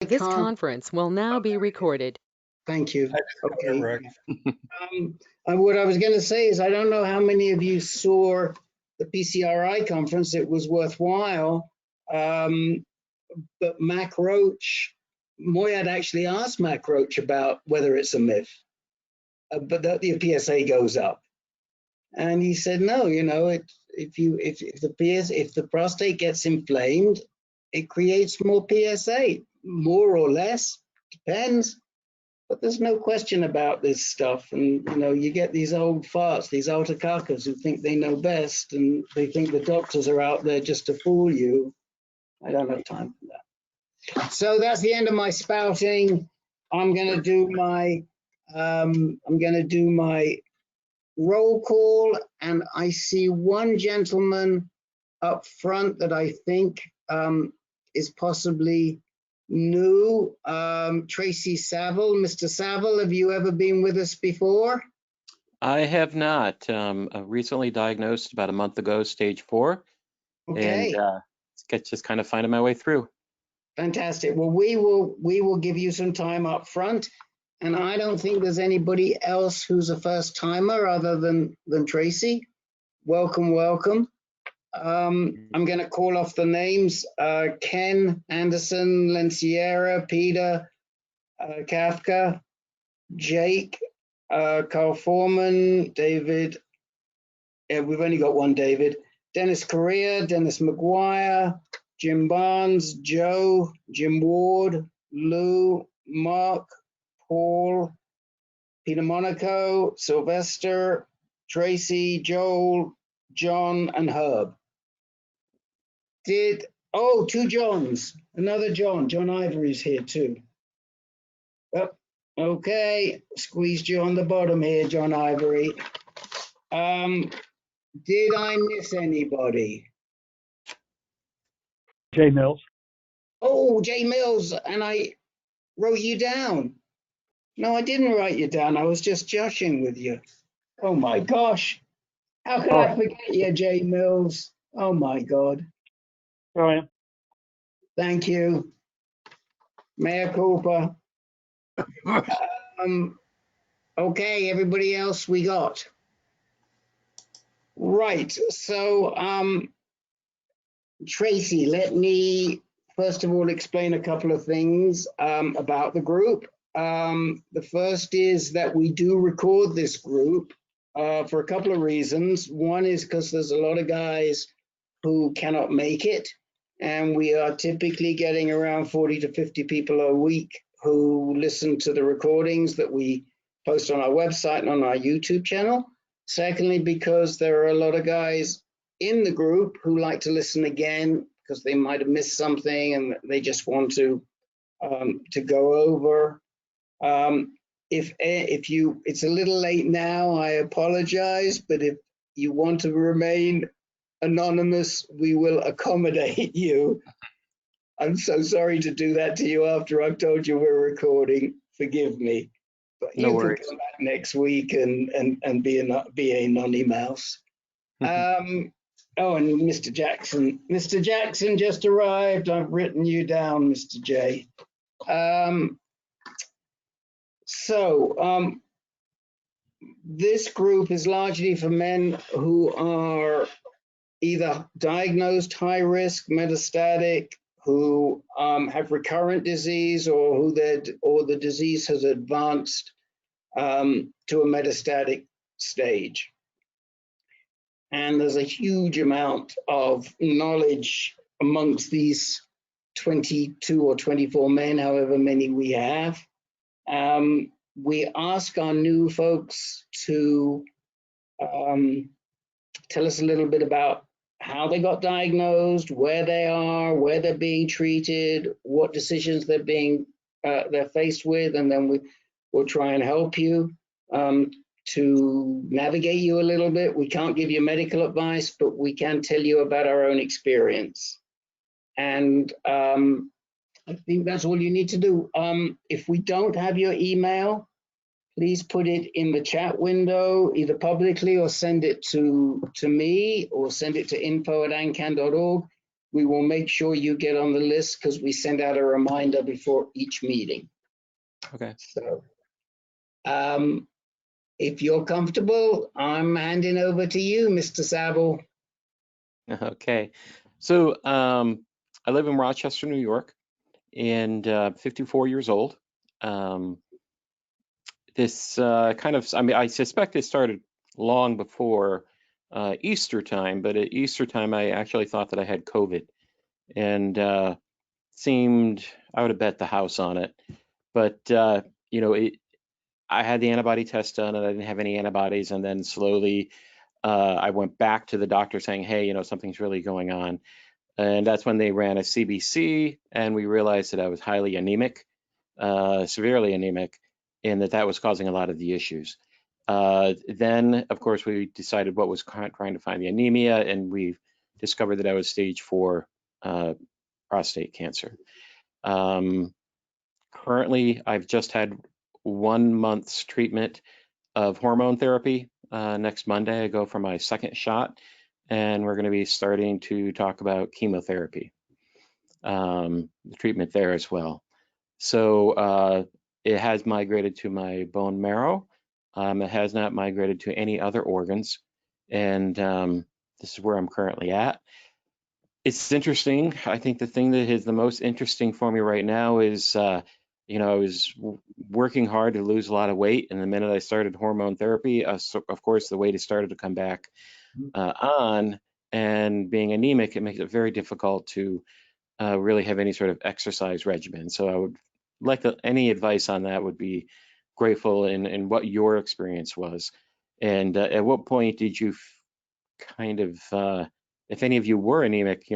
This can't. conference will now be recorded. Thank you. Okay. Rick. What I was going to say is I don't know how many of you saw the PCRI conference. It was worthwhile. But Mac Roach, Moyad actually asked Mac Roach about whether it's a myth, but the PSA goes up. And he said, no, you know, if the prostate gets inflamed, it creates more PSA, more or less, depends. But there's no question about this stuff. And, you know, you get these old farts, these altacakas who think they know best, and they think the doctors are out there just to fool you. I don't have time for that. So that's the end of my spouting. I'm going to do my roll call, and I see one gentleman up front that I think is possibly new. Tracy Saville. Mr. Saville, have you ever been with us before? I have not. Recently diagnosed about a month ago, stage 4. Okay. And just kind of finding my way through. Fantastic. Well, we will give you some time up front. And I don't think there's anybody else who's a first timer other than Tracy. Welcome, welcome. I'm going to call off the names. Ken, Anderson, Lenciera, Peter, Kafka, Jake, Carl Foreman, David. Yeah, we've only got one David. Dennis Correa, Dennis McGuire, Jim Barnes, Joe, Jim Ward, Lou, Mark, Paul, Peter Monaco, Sylvester, Tracy, Joel, John, and Herb. Two Johns, another John. John Ivory's here too. Oh, okay, squeezed you on the bottom here, John Ivory. Did I miss anybody? Jay Mills. Oh, Jay Mills, and I wrote you down. No, I didn't write you down. I was just joshing with you. Oh my gosh. How could I forget you, Jay Mills? Oh my God. Ryan. Thank you. Mea culpa. Okay, everybody else we got. Right, so Tracy, let me first of all explain a couple of things about the group. The first is that we do record this group for a couple of reasons. One is because there's a lot of guys who cannot make it, and we are typically getting around 40 to 50 people a week who listen to the recordings that we post on our website and on our YouTube channel. Secondly, because there are a lot of guys in the group who like to listen again because they might have missed something and they just want to go over. It's a little late now, I apologize, but if you want to remain anonymous, we will accommodate you. I'm so sorry to do that to you after I've told you we're recording. Forgive me. But No you worries. can come back next week and be a nonny mouse. Oh, and Mr. Jackson. Mr. Jackson just arrived. I've written you down, Mr. J. This group is largely for men who are either diagnosed high risk, metastatic, who have recurrent disease, or the disease has advanced to a metastatic stage. And there's a huge amount of knowledge amongst these 22 or 24 men, however many we have. We ask our new folks to tell us a little bit about how they got diagnosed, where they are, where they're being treated, what decisions they're faced with, and then we'll try and help you to navigate you a little bit. We can't give you medical advice, but we can tell you about our own experience. And I think that's all you need to do. If we don't have your email, please put it in the chat window, either publicly or send it to me, or send it to info@ancan.org. we will make sure you get on the list because we send out a reminder before each meeting. Okay. So if you're comfortable, I'm handing over to you, Mr. Saville. Okay. So I live in Rochester, New York, and 54 years old. This I suspect it started long before Easter time, but at Easter time, I actually thought that I had COVID, and I would have bet the house on it. But, I had the antibody test done and I didn't have any antibodies. And then slowly I went back to the doctor saying, hey, something's really going on. And that's when they ran a CBC and we realized that I was highly anemic, severely anemic, and that was causing a lot of the issues. Then, of course, we decided what was trying to find the anemia, and we discovered that I was stage 4 prostate cancer. Currently, I've just had 1 month's treatment of hormone therapy. Next Monday, I go for my second shot, and we're going to be starting to talk about chemotherapy, the treatment there as well. So it has migrated to my bone marrow. It has not migrated to any other organs, and this is where I'm currently at. It's interesting. I think the thing that is the most interesting for me right now is, I was working hard to lose a lot of weight, and the minute I started hormone therapy, so of course, the weight has started to come back on, and being anemic, it makes it very difficult to really have any sort of exercise regimen. So I would like any advice on that would be grateful in what your experience was. And at what point did you kind of, if any of you were anemic,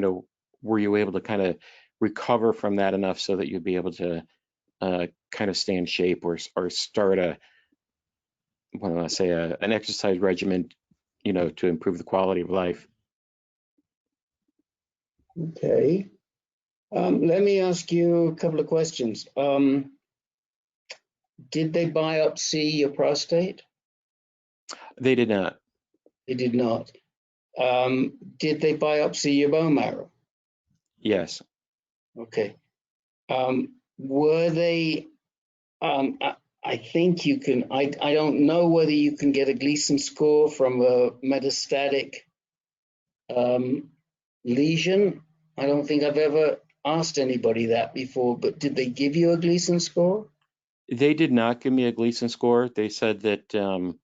were you able to kind of recover from that enough so that you'd be able to kind of stay in shape or start an exercise regimen, to improve the quality of life? Okay. Let me ask you a couple of questions. Did they biopsy your prostate? They did not. They did not. Did they biopsy your bone marrow? Yes. Okay. Were they, I think you can, I don't know whether you can get a Gleason score from a metastatic lesion. I don't think I've ever asked anybody that before, but did they give you a Gleason score? They did not give me a Gleason score. They said that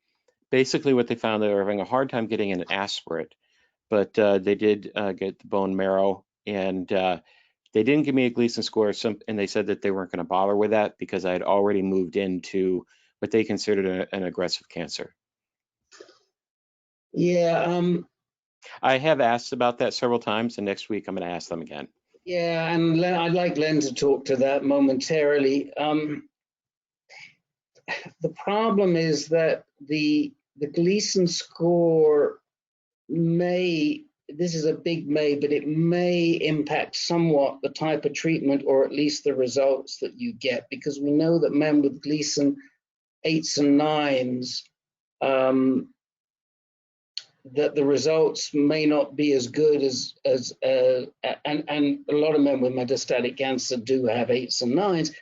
basically what they found, they were having a hard time getting an aspirate, but they did get the bone marrow, and they didn't give me a Gleason score, and they said that they weren't going to bother with that because I had already moved into what they considered an aggressive cancer. Yeah. I have asked about that several times, and next week I'm going to ask them again. Yeah, and I'd like Len to talk to that momentarily. The problem is that the Gleason score may, this is a big may, but it may impact somewhat the type of treatment or at least the results that you get, because we know that men with Gleason 8s and 9s, that the results may not be as good and a lot of men with metastatic cancer do have 8s and 9s.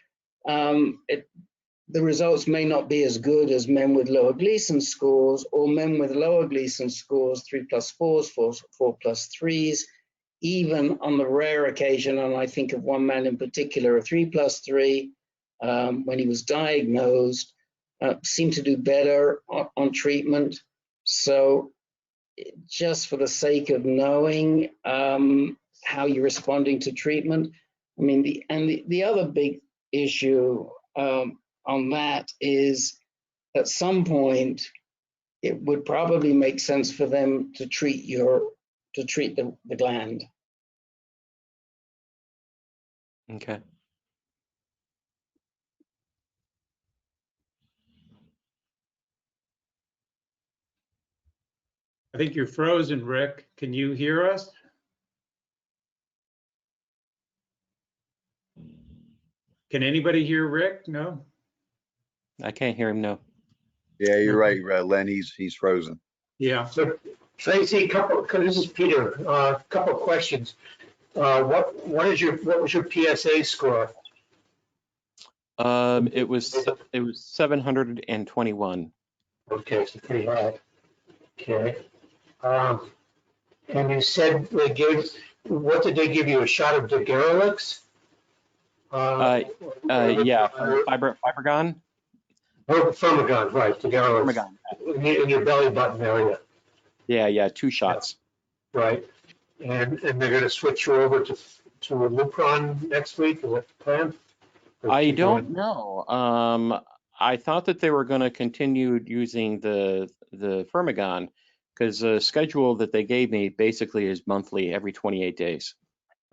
The results may not be as good as men with lower Gleason scores, or men with lower Gleason scores, 3+4s, 4+3s, even on the rare occasion, and I think of one man in particular, a 3+3, when he was diagnosed, seemed to do better on treatment. So just for the sake of knowing how you're responding to treatment, I mean, the other big issue on that is at some point it would probably make sense for them to treat the gland. Okay. I think you're frozen, Rick. Can you hear us? Can anybody hear Rick? No? I can't hear him, no. Yeah, you're right, Len. He's frozen. Yeah. So, Tracy, this is Peter. A couple of questions. what was your PSA score? It was 721. Okay, so pretty high. Okay. And you said what did they give you? A shot of Dagerelix? Yeah, Fibrogon. Oh, Firmagon, right, Dagerelix. Firmagon. In your belly button area. Yeah, 2 shots. Right. And they're going to switch you over to a Lupron next week. Is that the plan? I don't know. I thought that they were going to continue using the Firmagon because the schedule that they gave me basically is monthly, every 28 days.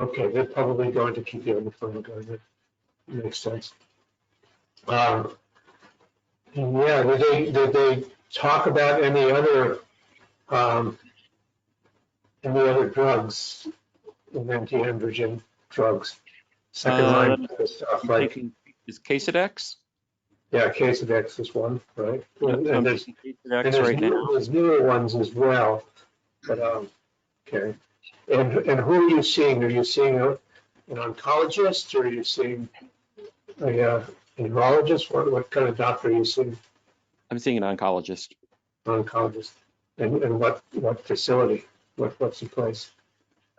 Okay, they're probably going to keep you on the Firmagon. That makes sense. And yeah, did they talk about any other drugs, anti-androgen drugs, second line stuff like? Is Casedex? Yeah, Casedex is one, right? And there's Casedex right now. There's newer ones as well, but okay. And who are you seeing? Are you seeing an oncologist, or are you seeing a neurologist? What kind of doctor are you seeing? I'm seeing an oncologist. Oncologist. And what facility? What's the place?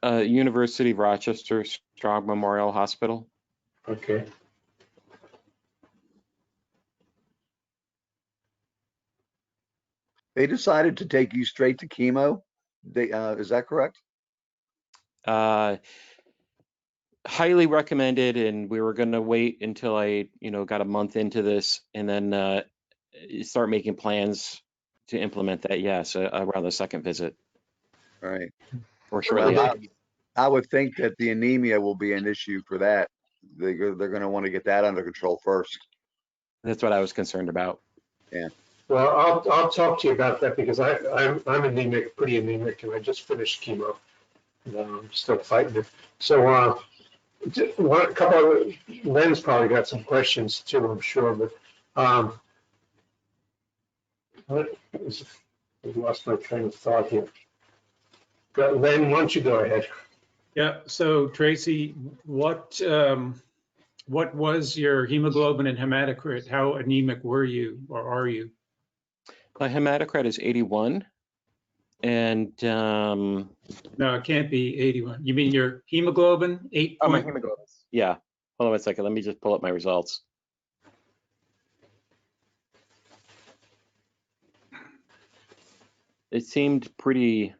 University of Rochester Strong Memorial Hospital. Okay. They decided to take you straight to chemo. Is that correct? Highly recommended, and we were going to wait until I, got a month into this, and then start making plans to implement that. Yes, around the second visit. All right. Or shortly Well, after. I would think that the anemia will be an issue for that. They're going to want to get that under control first. That's what I was concerned about. Yeah. Well, I'll talk to you about that because I'm anemic, pretty anemic, and I just finished chemo. And, I'm still fighting it. So a couple of Len's probably got some questions too, I'm sure. But I lost my train of thought here. Len, why don't you go ahead? Yeah, so Tracy, what was your hemoglobin and hematocrit? How anemic were you, or are you? My hematocrit is 81, and no, it can't be 81. You mean your hemoglobin? 8. Oh, my hemoglobin. Yeah. Hold on a second. Let me just pull up my results. It seemed pretty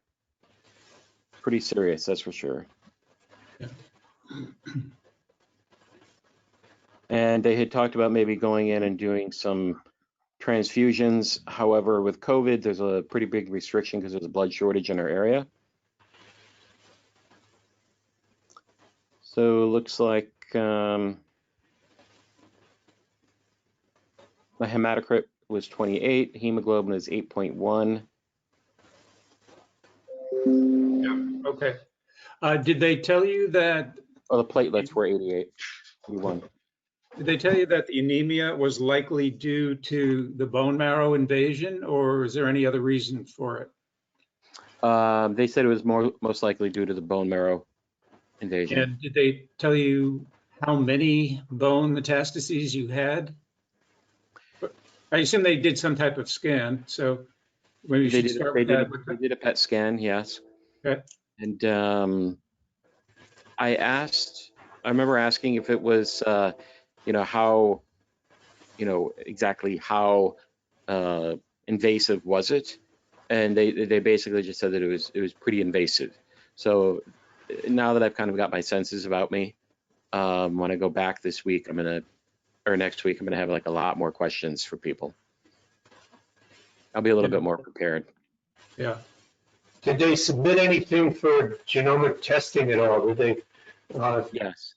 serious, that's for sure. Yeah. And they had talked about maybe going in and doing some transfusions. However, with COVID, there's a pretty big restriction because there's a blood shortage in our area. So it looks like my hematocrit was 28, hemoglobin is 8.1. Yeah, okay. Did they tell you that? Oh, the platelets were 88, 81. Did they tell you that the anemia was likely due to the bone marrow invasion, or is there any other reason for it? They said it was most likely due to the bone marrow invasion. And did they tell you how many bone metastases you had? I assume they did some type of scan, so maybe you should start with that. They did a PET scan, yes. Okay. And I remember asking if it was, how, exactly how invasive was it? And they basically just said that it was pretty invasive. So now that I've kind of got my senses about me, when I go back this week, next week, I'm gonna have like a lot more questions for people. I'll be a little bit more prepared. Yeah. Did they submit anything for genomic testing at all? Did they? Yes.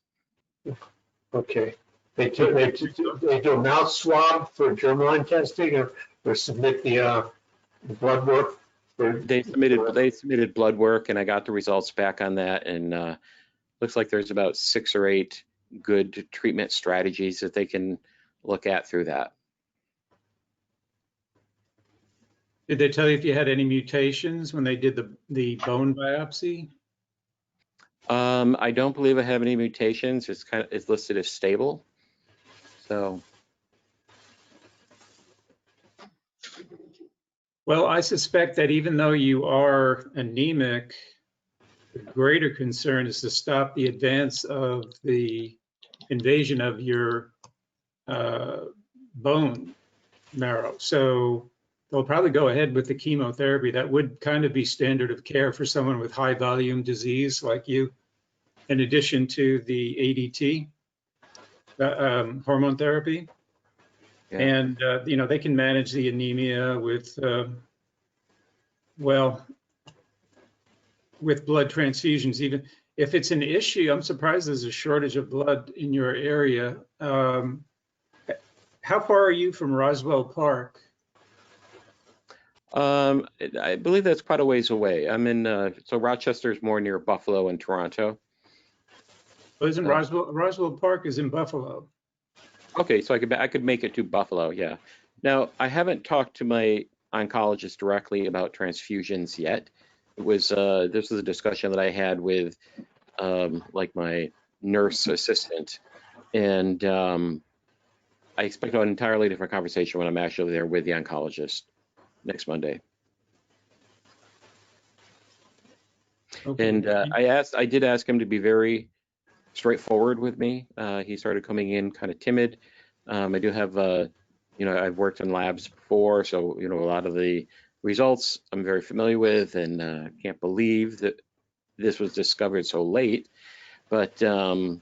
Okay. They do a mouth swab for germline testing, or submit the blood work? They submitted blood work, and I got the results back on that, and looks like there's about 6 or 8 good treatment strategies that they can look at through that. Did they tell you if you had any mutations when they did the bone biopsy? I don't believe I have any mutations. It's listed as stable. So Well, I suspect that even though you are anemic, the greater concern is to stop the advance of the invasion of your bone marrow. So they'll probably go ahead with the chemotherapy. That would kind of be standard of care for someone with high volume disease like you, in addition to the ADT, hormone therapy. yeah. And, they can manage the anemia with, with blood transfusions. Even if it's an issue, I'm surprised there's a shortage of blood in your area. How far are you from Roswell Park? I believe that's quite a ways away. I'm in, so Rochester's more near Buffalo and Toronto. Well, isn't Roswell Park is in Buffalo? Okay, so I could make it to Buffalo, yeah. Now, I haven't talked to my oncologist directly about transfusions yet. It was this was a discussion that I had with like my nurse assistant, and I expect an entirely different conversation when I'm actually there with the oncologist next Monday. Okay. And I did ask him to be very straightforward with me. He started coming in kind of timid. I do have, I've worked in labs before, so, a lot of the results I'm very familiar with, and can't believe that this was discovered so late. But, so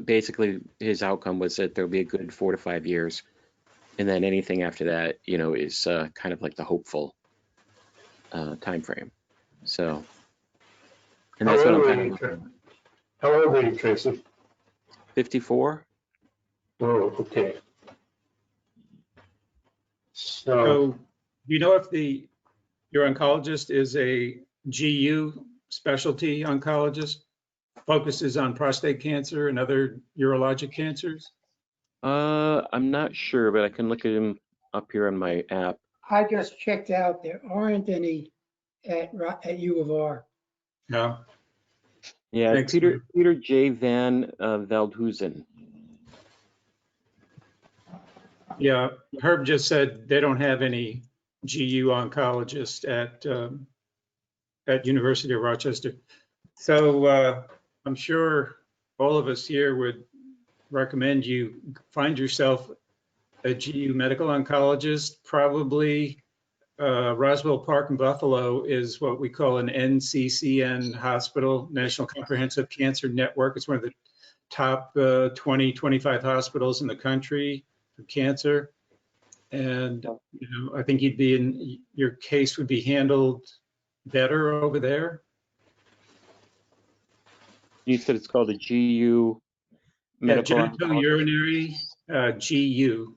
basically his outcome was that there'll be a good 4 to 5 years. And then anything after that, is kind of like the hopeful time frame. So, and that's what I'm kind of looking at. How old are you, Tracy? 54. Oh, okay. So, do you know if your oncologist is a GU specialty oncologist, focuses on prostate cancer and other urologic cancers? I'm not sure, but I can look at him up here on my app. I just checked out. There aren't any at U of R. No. Yeah, Thanks, Peter J. Van Veldhuizen. Yeah, Herb just said they don't have any GU oncologist at University of Rochester. So I'm sure all of us here would recommend you find yourself a GU medical oncologist. Probably Roswell Park in Buffalo is what we call an NCCN hospital, National Comprehensive Cancer Network. It's one of the top 20, 25 hospitals in the country for cancer. And, I think your case would be handled better over there. You said it's called a GU medical genitourinary GU.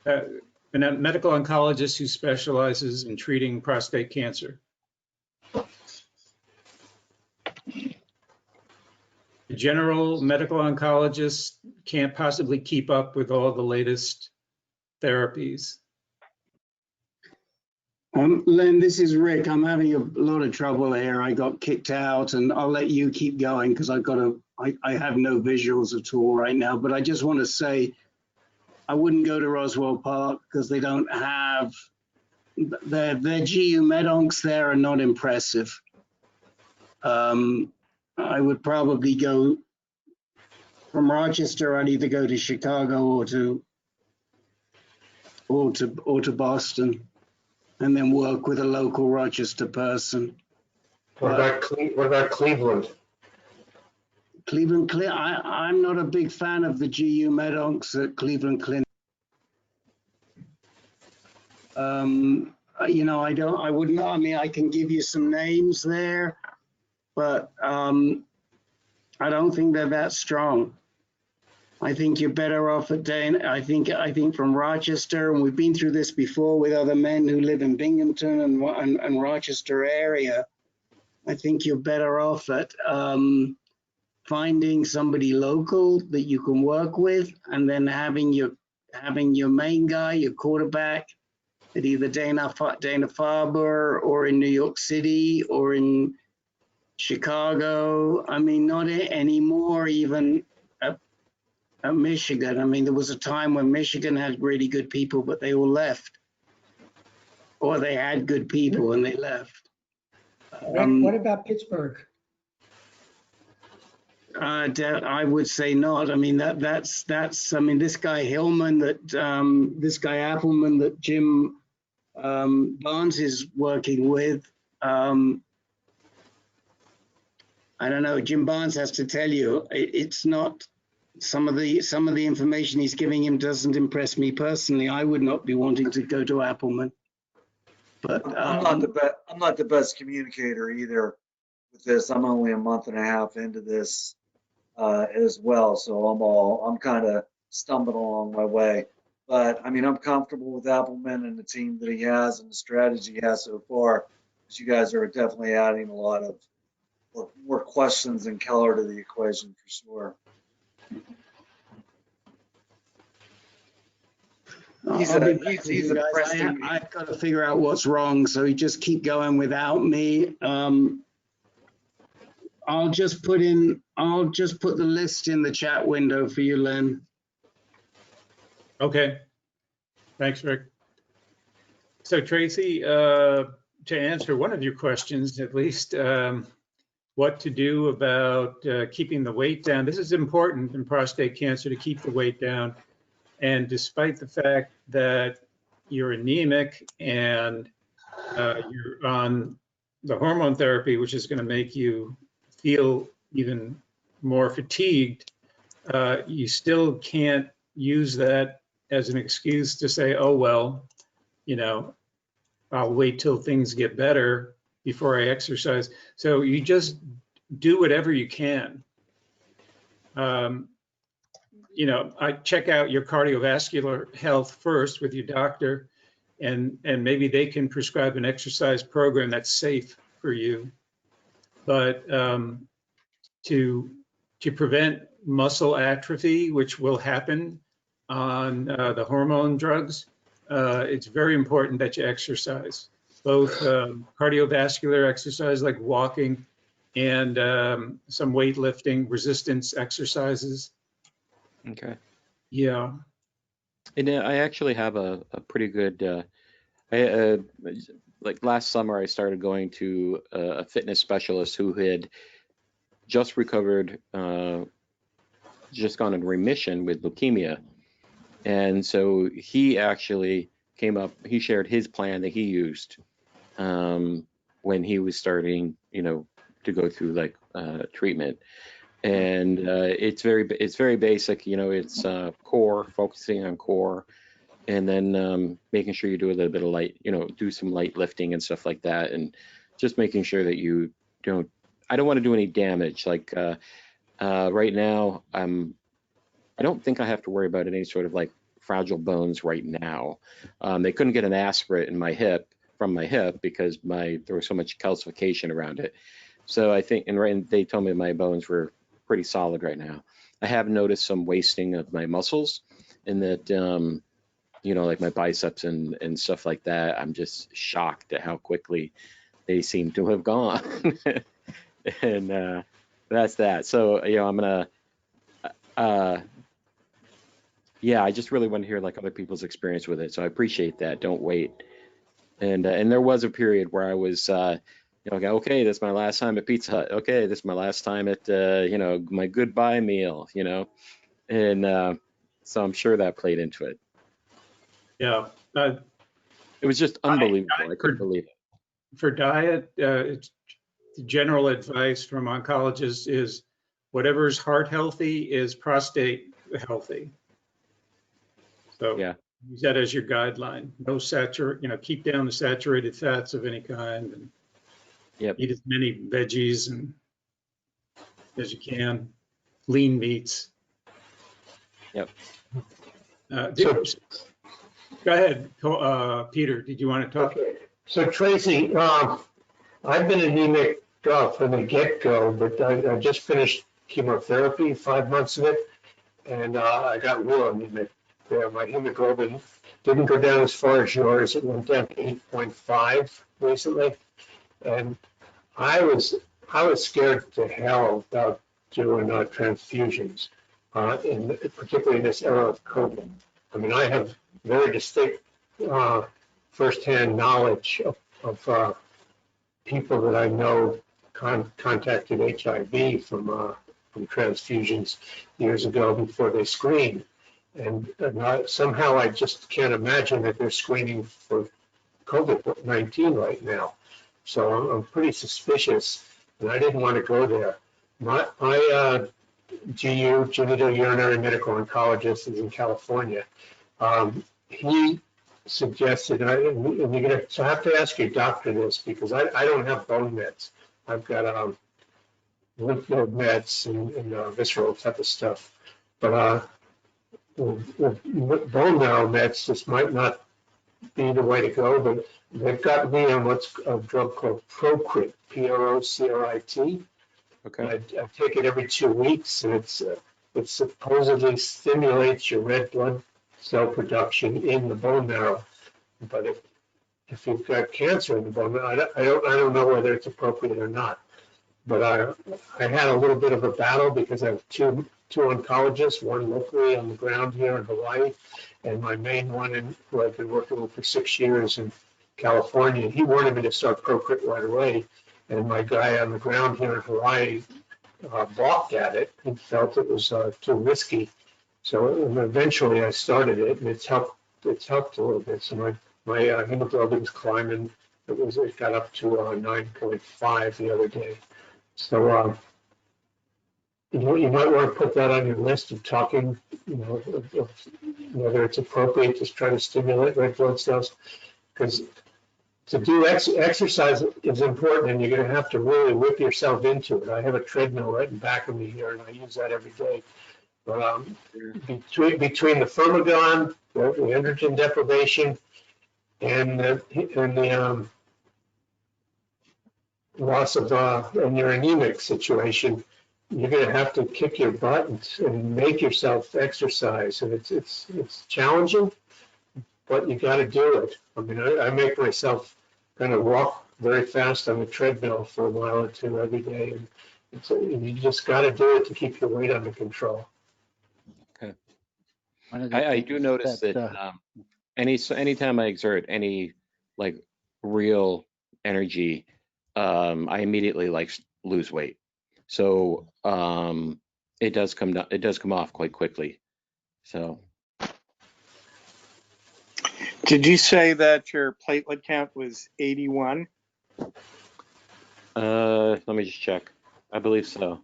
And a medical oncologist who specializes in treating prostate cancer. The general medical oncologist can't possibly keep up with all the latest therapies. Len, this is Rick. I'm having a lot of trouble here. I got kicked out, and I'll let you keep going because I have no visuals at all right now. But I just want to say, I wouldn't go to Roswell Park because they don't have their GU medoncs there are not impressive. I would probably go from Rochester. I'd either go to Chicago or to Boston, and then work with a local Rochester person. What about Cleveland? Cleveland Clinic. I'm not a big fan of the GU medoncs at Cleveland Clinic. I can give you some names there, but I don't think they're that strong. I think you're better off at Dane. I think from Rochester, and we've been through this before with other men who live in Binghamton and Rochester area. I think you're better off at finding somebody local that you can work with, and then having your main guy, your quarterback, at either Dana-Farber or in New York City or in Chicago. I mean, not anymore even at Michigan. I mean, there was a time when Michigan had really good people, but they all left. Or they had good people and they left. What about Pittsburgh? I would say not. I mean, that's I mean, this guy Hillman this guy Appleman that Jim Barnes is working with. I don't know. Jim Barnes has to tell you, it's not. Some of the information he's giving him doesn't impress me personally. I would not be wanting to go to Appleman. But I'm not the best communicator either with this. I'm only a month and a half into this as well, so I'm kind of stumbling along my way. But I mean, I'm comfortable with Appleman and the team that he has and the strategy he has so far. Because you guys are definitely adding a lot of more questions and color to the equation for sure. He's impressive. I've got to figure out what's wrong, so you just keep going without me. I'll just put the list in the chat window for you, Len. Okay. Thanks, Rick. So Tracy, to answer one of your questions, at least, what to do about keeping the weight down. This is important in prostate cancer, to keep the weight down. And despite the fact that you're anemic and you're on the hormone therapy, which is going to make you feel even more fatigued, you still can't use that as an excuse to say, oh, well, you know, I'll wait till things get better before I exercise. So you just do whatever you can. You know, I check out your cardiovascular health first with your doctor, and maybe they can prescribe an exercise program that's safe for you. But to prevent muscle atrophy, which will happen on the hormone drugs, it's very important that you exercise, both cardiovascular exercise like walking and some weightlifting, resistance exercises. Okay. Yeah. And I actually have a pretty good, like last summer, I started going to a fitness specialist who had just recovered, just gone in remission with leukemia. And so he actually he shared his plan that he used when he was starting, you know, to go through like treatment. And it's very basic, you know, it's core, focusing on core, and then making sure you do a little bit of light, you know, do some light lifting and stuff like that, and just making sure that you don't, I don't want to do any damage. Like right now, I don't think I have to worry about any sort of like fragile bones right now. They couldn't get an aspirate in my hip, from my hip, because there was so much calcification around it. So I think, and they told me my bones were pretty solid right now. I have noticed some wasting of my muscles, and that, you know, like my biceps and stuff like that. I'm just shocked at how quickly they seem to have gone. And that's that. So, you know, I'm gonna, yeah, I just really want to hear like other people's experience with it. So I appreciate that. Don't wait. And there was a period where I was, you know, okay, this is my last time at Pizza Hut. Okay, this is my last time at, you know, my goodbye meal, you know, and so I'm sure that played into it. Yeah. It was just unbelievable. I couldn't believe it. For diet, the general advice from oncologists is whatever's heart healthy is prostate healthy. So Yeah. use that as your guideline. No you know, keep down the saturated fats of any kind, and Yep. eat as many veggies and as you can, lean meats. Yep. Go ahead, Peter. Did you want to talk? Okay. So Tracy, I've been anemic from the get-go, but I just finished chemotherapy, 5 months of it, and I got real anemic. My hemoglobin didn't go down as far as yours. It went down to 8.5 recently. And I was scared to hell about doing transfusions, particularly in this era of COVID. I mean, I have very distinct firsthand knowledge of people that I know contacted HIV from transfusions years ago before they screened. And somehow I just can't imagine that they're screening for COVID-19 right now. So I'm pretty suspicious, and I didn't want to go there. My GU, genitourinary medical oncologist, is in California. He suggested, so I have to ask your doctor this, because I don't have bone meds. I've got lymph node meds and visceral type of stuff. But with bone marrow meds, this might not be the way to go, but they've got me on what's a drug called Procrit, Procrit. Okay. I take it every 2 weeks, and it supposedly stimulates your red blood cell production in the bone marrow. But if you've got cancer in the bone marrow, I don't know whether it's appropriate or not. But I had a little bit of a battle because I have two oncologists, one locally on the ground here in Hawaii, and my main one who I've been working with for 6 years in California. He wanted me to start Procrit right away, and my guy on the ground here in Hawaii balked at it and felt it was too risky. So eventually I started it, and it's helped a little bit. So my hemoglobin's climbing. It got up to 9.5 the other day. So you might want to put that on your list of talking, of whether it's appropriate to try to stimulate red blood cells, because to do exercise is important, and you're going to have to really whip yourself into it. I have a treadmill right in back of me here, and I use that every day. But between the Firmagon, the androgen deprivation, and the loss of and your anemic situation, you're going to have to kick your butt and make yourself exercise, and it's challenging, but you got to do it. I mean, I make myself kind of walk very fast on the treadmill for a mile or two every day, and you just got to do it to keep your weight under control. Okay. I do notice that anytime I exert any like real energy, I immediately lose weight. So it does come down, it does come off quite quickly. So. Did you say that your platelet count was 81? Let me just check. I believe so.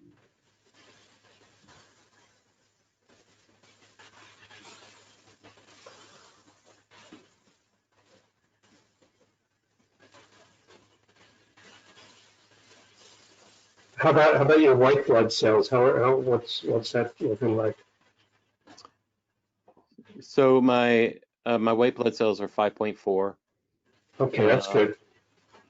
How about your white blood cells? What's that looking like? So my white blood cells are 5.4. Okay, that's good.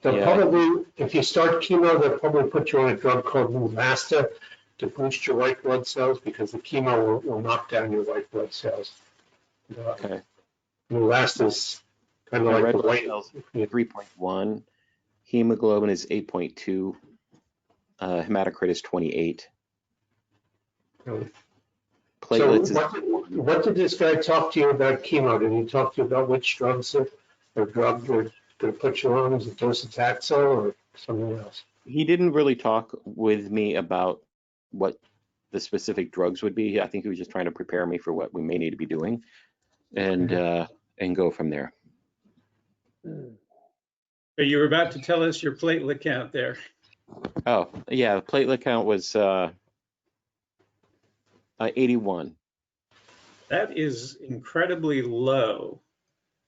They'll yeah. probably, if you start chemo, they'll probably put you on a drug called Neulasta to boost your white blood cells, because the chemo will knock down your white blood cells. Okay. Neulasta is kind of My like red the blood white. cells 3.1. Hemoglobin is 8.2. Hematocrit is 28. Platelets So what did this guy talk to you about chemo? Did he talk to you about which drugs or drug they're going to put you on? Is it docetaxel or something else? He didn't really talk with me about what the specific drugs would be. I think he was just trying to prepare me for what we may need to be doing, and go from there. But you were about to tell us your platelet count there. Oh, yeah, the platelet count was 81. That is incredibly low.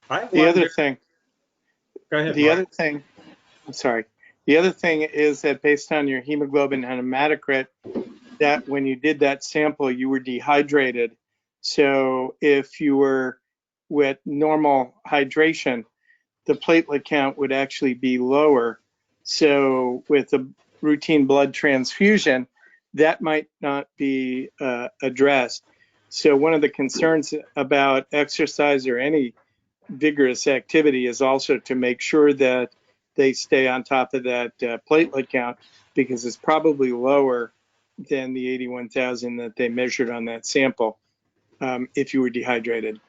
The other thing, Go ahead, the Mark. other thing, I'm sorry. The other thing is that based on your hemoglobin and hematocrit, that when you did that sample, you were dehydrated. So if you were with normal hydration, the platelet count would actually be lower. So with a routine blood transfusion, that might not be addressed. So one of the concerns about exercise or any vigorous activity is also to make sure that they stay on top of that platelet count, because it's probably lower than the 81,000 that they measured on that sample if you were dehydrated.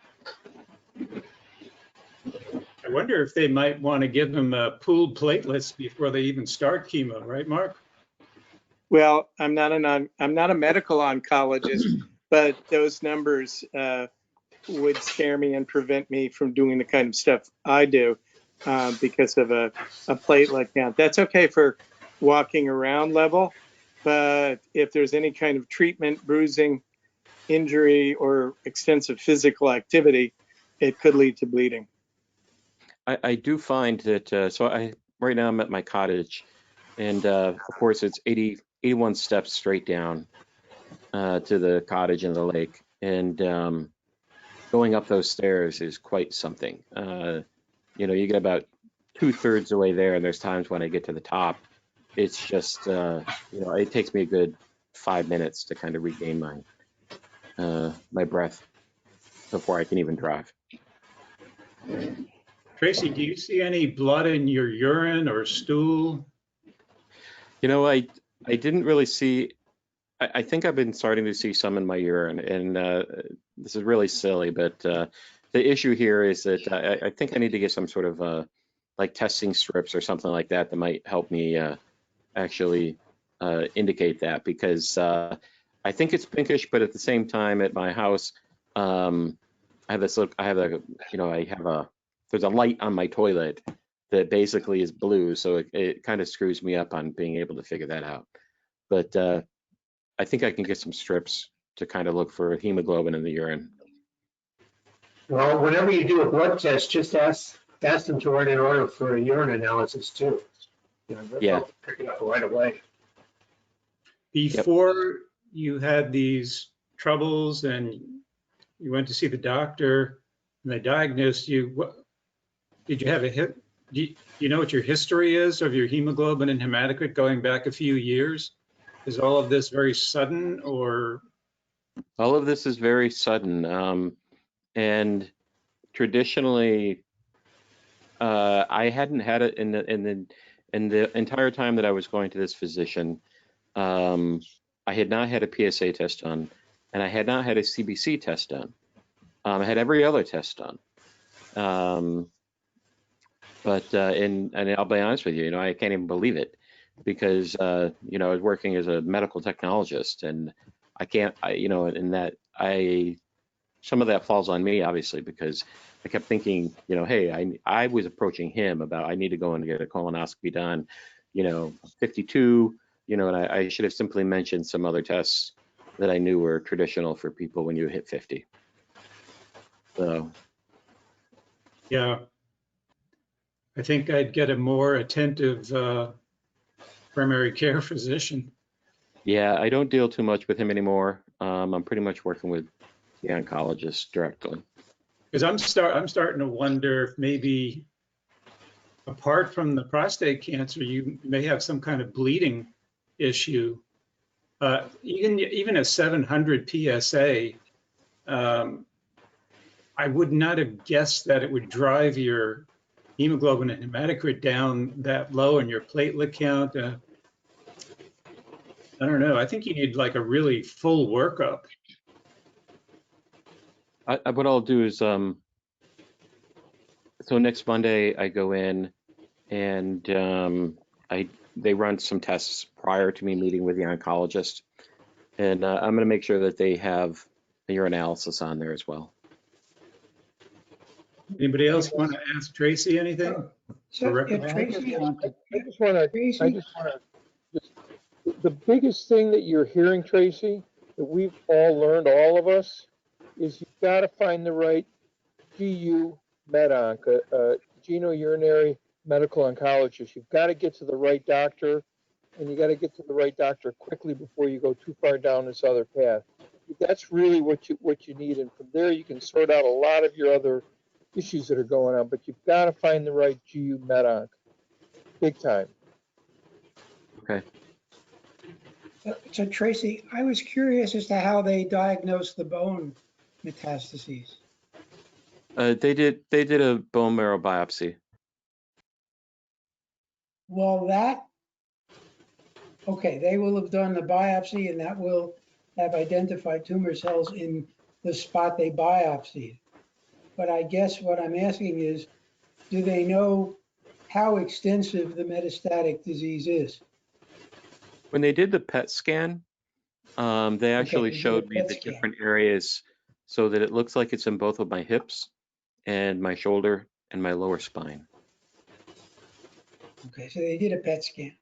I wonder if they might want to give them pooled platelets before they even start chemo, right, Mark? Well, I'm not a medical oncologist, but those numbers would scare me and prevent me from doing the kind of stuff I do because of a platelet count. That's okay for walking around level, but if there's any kind of treatment, bruising, injury, or extensive physical activity, it could lead to bleeding. I do find that, right now I'm at my cottage, and of course it's 81 steps straight down to the cottage and the lake. And going up those stairs is quite something. You know, you get about 2/3 the way there, and there's times when I get to the top, it's just, you know, it takes me a good 5 minutes to kind of regain my breath before I can even drive. Tracy, do you see any blood in your urine or stool? You know, I didn't really see. I think I've been starting to see some in my urine, and this is really silly, but the issue here is that I think I need to get some sort of like testing strips or something like that that might help me actually indicate that, because I think it's pinkish, but at the same time at my house, I have this look. There's a light on my toilet that basically is blue, so it kind of screws me up on being able to figure that out. But I think I can get some strips to kind of look for hemoglobin in the urine. Well, whenever you do a blood test, just ask them to run an order for a urine analysis too. You know, Yeah. they'll pick it up right away. Before you had these troubles and you went to see the doctor and they diagnosed you, did you have do you know what your history is of your hemoglobin and hematocrit going back a few years? Is all of this very sudden, or? All of this is very sudden, and traditionally, I hadn't had it in the entire time that I was going to this physician. I had not had a PSA test done, and I had not had a CBC test done. I had every other test done. But and I'll be honest with you, you know, I can't even believe it, because you know, I was working as a medical technologist, and I can't, you know, and that some of that falls on me, obviously, because I kept thinking, you know, hey, I was approaching him about I need to go and get a colonoscopy done, you know, 52, you know, and I should have simply mentioned some other tests that I knew were traditional for people when you hit 50. So. Yeah. I think I'd get a more attentive primary care physician. Yeah, I don't deal too much with him anymore. I'm pretty much working with the oncologist directly. Because I'm starting to wonder if maybe apart from the prostate cancer, you may have some kind of bleeding issue. Even a 700 PSA, I would not have guessed that it would drive your hemoglobin and hematocrit down that low and your platelet count. I don't know. I think you need like a really full workup. What I'll do is, so next Monday I go in and they run some tests prior to me meeting with the oncologist, and I'm going to make sure that they have a urinalysis on there as well. Anybody else want to ask Tracy anything? Tracy, the biggest thing that you're hearing, Tracy, that we've all learned, all of us, is you've got to find the right GU med-onc, genourinary medical oncologist. You've got to get to the right doctor, and you got to get to the right doctor quickly before you go too far down this other path. That's really what you need, and from there you can sort out a lot of your other issues that are going on, but you've got to find the right GU med-onc, big time. Okay. So Tracy, I was curious as to how they diagnosed the bone metastases. They did a bone marrow biopsy. Well, okay, they will have done the biopsy and that will have identified tumor cells in the spot they biopsied. But I guess what I'm asking is, do they know how extensive the metastatic disease is? When they did the PET scan, they actually they did a showed me PET the scan. different areas so that it looks like it's in both of my hips and my shoulder and my lower spine. Okay, so they did a PET scan.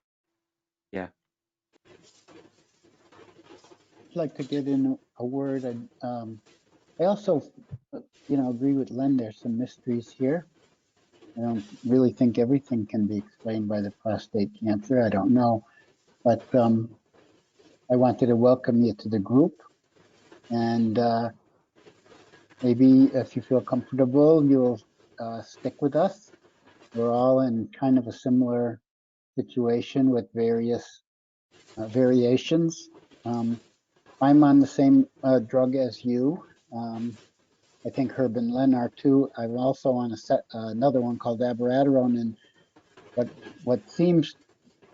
Yeah. I'd like to get in a word. I also, agree with Len. There's some mysteries here. I don't really think everything can be explained by the prostate cancer. I don't know, but I wanted to welcome you to the group, and maybe if you feel comfortable, you'll stick with us. We're all in kind of a similar situation with various variations. I'm on the same drug as you. I think Herb and Len are too. I'm also on another one called abiraterone. And what seems,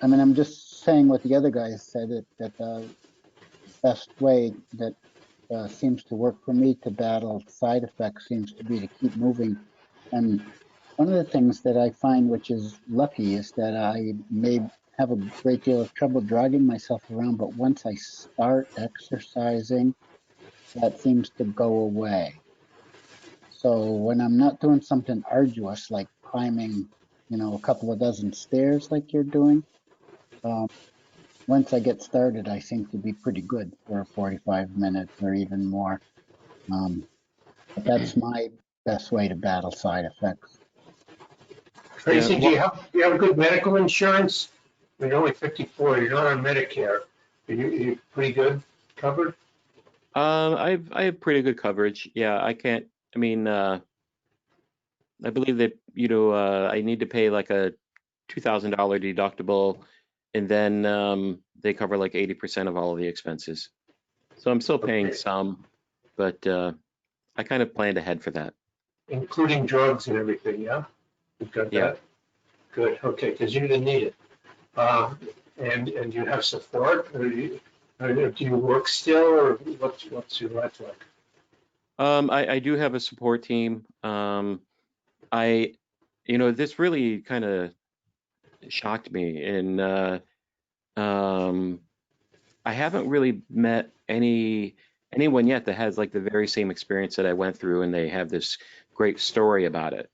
I'm just saying what the other guys said, that the best way that seems to work for me to battle side effects seems to be to keep moving. And one of the things that I find, which is lucky, is that I may have a great deal of trouble dragging myself around, but once I start exercising, that seems to go away. So when I'm not doing something arduous like climbing, a couple of dozen stairs like you're doing, once I get started, I seem to be pretty good for 45 minutes or even more. But that's my best way to battle side effects. Tracy, Yeah, do you have good medical insurance? You're only 54, you're not on Medicare. Are you pretty good covered? I have pretty good coverage. Yeah, I can't. I believe that I need to pay like a $2,000 deductible, and then they cover like 80% of all of the expenses. So I'm still paying Okay. some, but I kind of planned ahead for that. Including drugs and everything, yeah? You've got Yeah. that? Good, okay, because you're gonna need it. And you have support, or do you work still, or what's your life like? I do have a support team. This really kind of shocked me, and I haven't really met anyone yet that has like the very same experience that I went through, and they have this great story about it.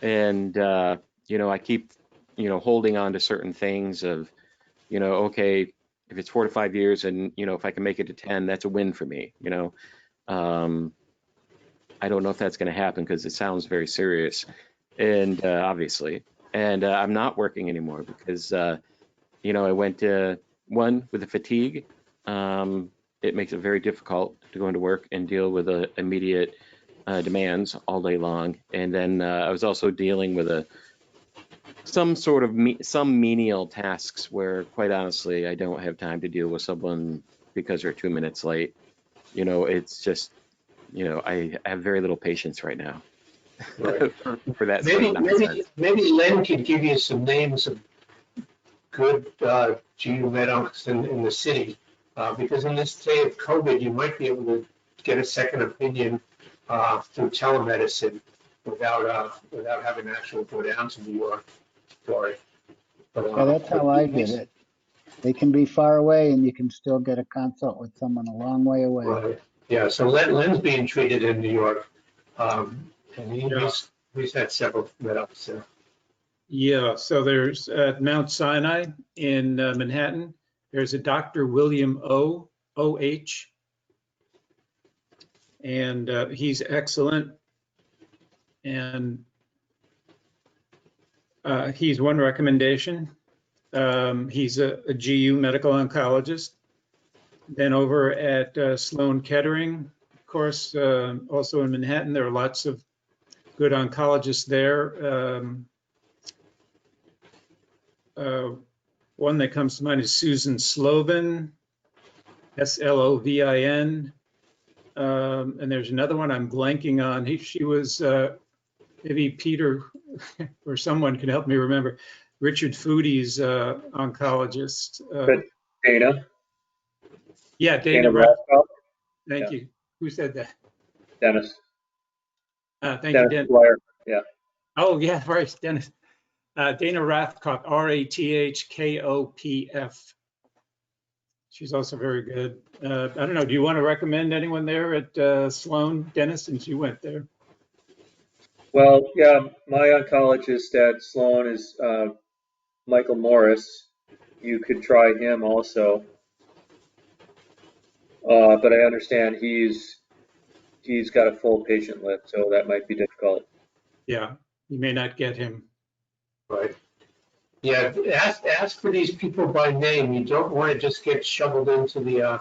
And I keep holding on to certain things of okay, if it's 4 to 5 years, and if I can make it to 10, that's a win for me. I don't know if that's going to happen because it sounds very serious, and obviously, and I'm not working anymore because I went to one with the fatigue. It makes it very difficult to go into work and deal with the immediate demands all day long. And then I was also dealing with some sort of some menial tasks where, quite honestly, I don't have time to deal with someone because they're 2 minutes late. It's just, I have very little patience right now Right. for that sort of nonsense. Maybe Len could give you some names of good GU medics in the city, because in this day of COVID, you might be able to get a second opinion through telemedicine without having to actually go down to New York. Sorry. But, Yeah, that's how I did it. They can be far away and you can still get a consult with someone a long way away. Right. Yeah, so Len's being treated in New York, and he's had several med-ups there. Yeah, so there's at Mount Sinai in Manhattan, there's a Dr. William O.H., and he's excellent. And he's one recommendation. He's a GU medical oncologist. Then over at Sloan Kettering, of course, also in Manhattan, there are lots of good oncologists there. One that comes to mind is Susan Slovin, Slovin. And there's another one I'm blanking on. She was maybe Peter or someone can help me remember. Richard Foodie's oncologist. But Dana, Yeah, Dana Dana Rath. Rathkoff, Thank yeah. you. Who said that? Dennis, Thank you, Dennis Dennis. Dwyer, yeah. Oh, yeah, right, Dennis. Dana Rathkoff, Rathkopf. She's also very good. I don't know, do you want to recommend anyone there at Sloan, Dennis, since you went there? Well, yeah, my oncologist at Sloan is Michael Morris. You could try him also. But I understand he's got a full patient list, so that might be difficult. Yeah, you may not get him. Right. Yeah, ask for these people by name. You don't want to just get shoveled into the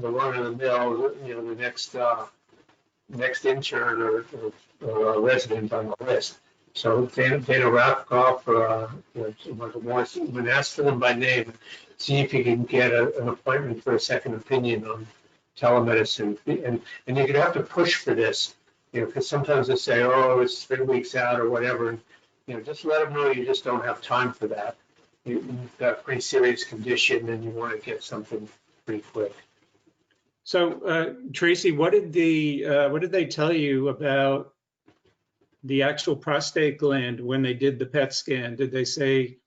run of the mill, the next intern or resident on the list. So Dana Rathkoff or Michael Morris, when ask for them by name, see if you can get an appointment for a second opinion on telemedicine. And you're gonna have to push for this, because sometimes they say, oh, it's 3 weeks out or whatever. And, just let them know you just don't have time for that. You've got a pretty serious condition and you want to get something pretty quick. So Tracy, what did they tell you about the actual prostate gland when they did the PET scan? Did they say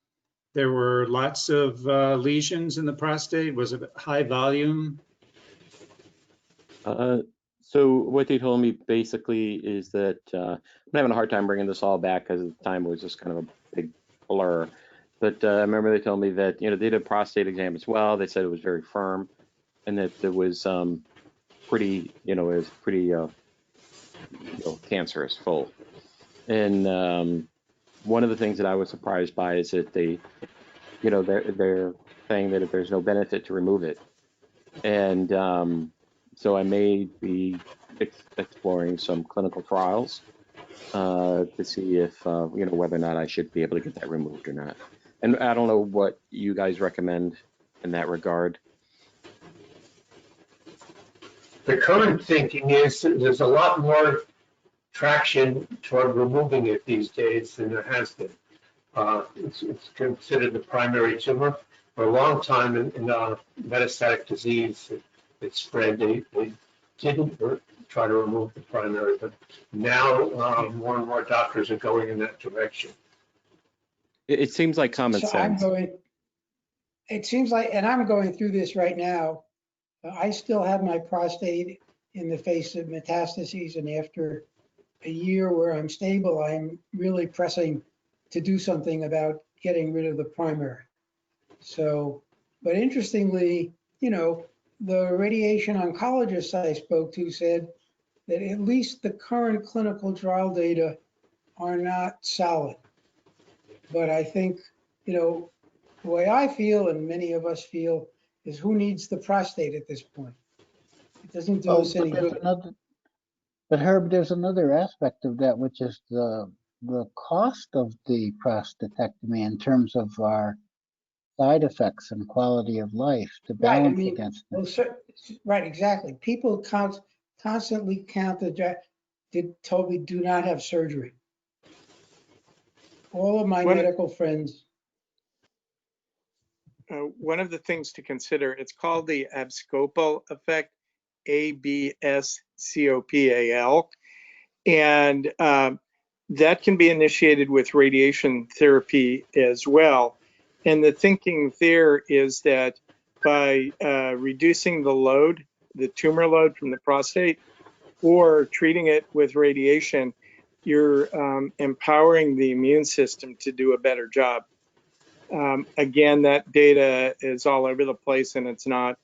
there were lots of lesions in the prostate? Was it high volume? So what they told me basically is that I'm having a hard time bringing this all back because at the time it was just kind of a big blur. But I remember they told me that they did a prostate exam as well. They said it was very firm, and that it was pretty cancerous, full. And one of the things that I was surprised by is that they're saying that if there's no benefit to remove it, and so I may be exploring some clinical trials to see if whether or not I should be able to get that removed or not. And I don't know what you guys recommend in that regard. The current thinking is there's a lot more traction toward removing it these days than there has been. It's considered the primary tumor. For a long time in metastatic disease, it spread. They didn't try to remove the primary, but now more and more doctors are going in that direction. It seems like common So sense. it seems like, and I'm going through this right now. I still have my prostate in the face of metastases, and after a year where I'm stable, I'm really pressing to do something about getting rid of the primary. So, but interestingly, the radiation oncologist I spoke to said that at least the current clinical trial data are not solid. But I think, the way I feel and many of us feel is who needs the prostate at this point? It doesn't do us any good. But Herb, there's another aspect of that, which is the cost of the prostatectomy in terms of our side effects and quality of life to balance against it. Right, exactly. People constantly count told me do not have surgery. All of my medical friends. One of the things to consider, it's called the abscopal effect, ABSCOPAL, and that can be initiated with radiation therapy as well. And the thinking there is that by reducing the load, the tumor load from the prostate, or treating it with radiation, you're empowering the immune system to do a better job. Again, that data is all over the place and it's not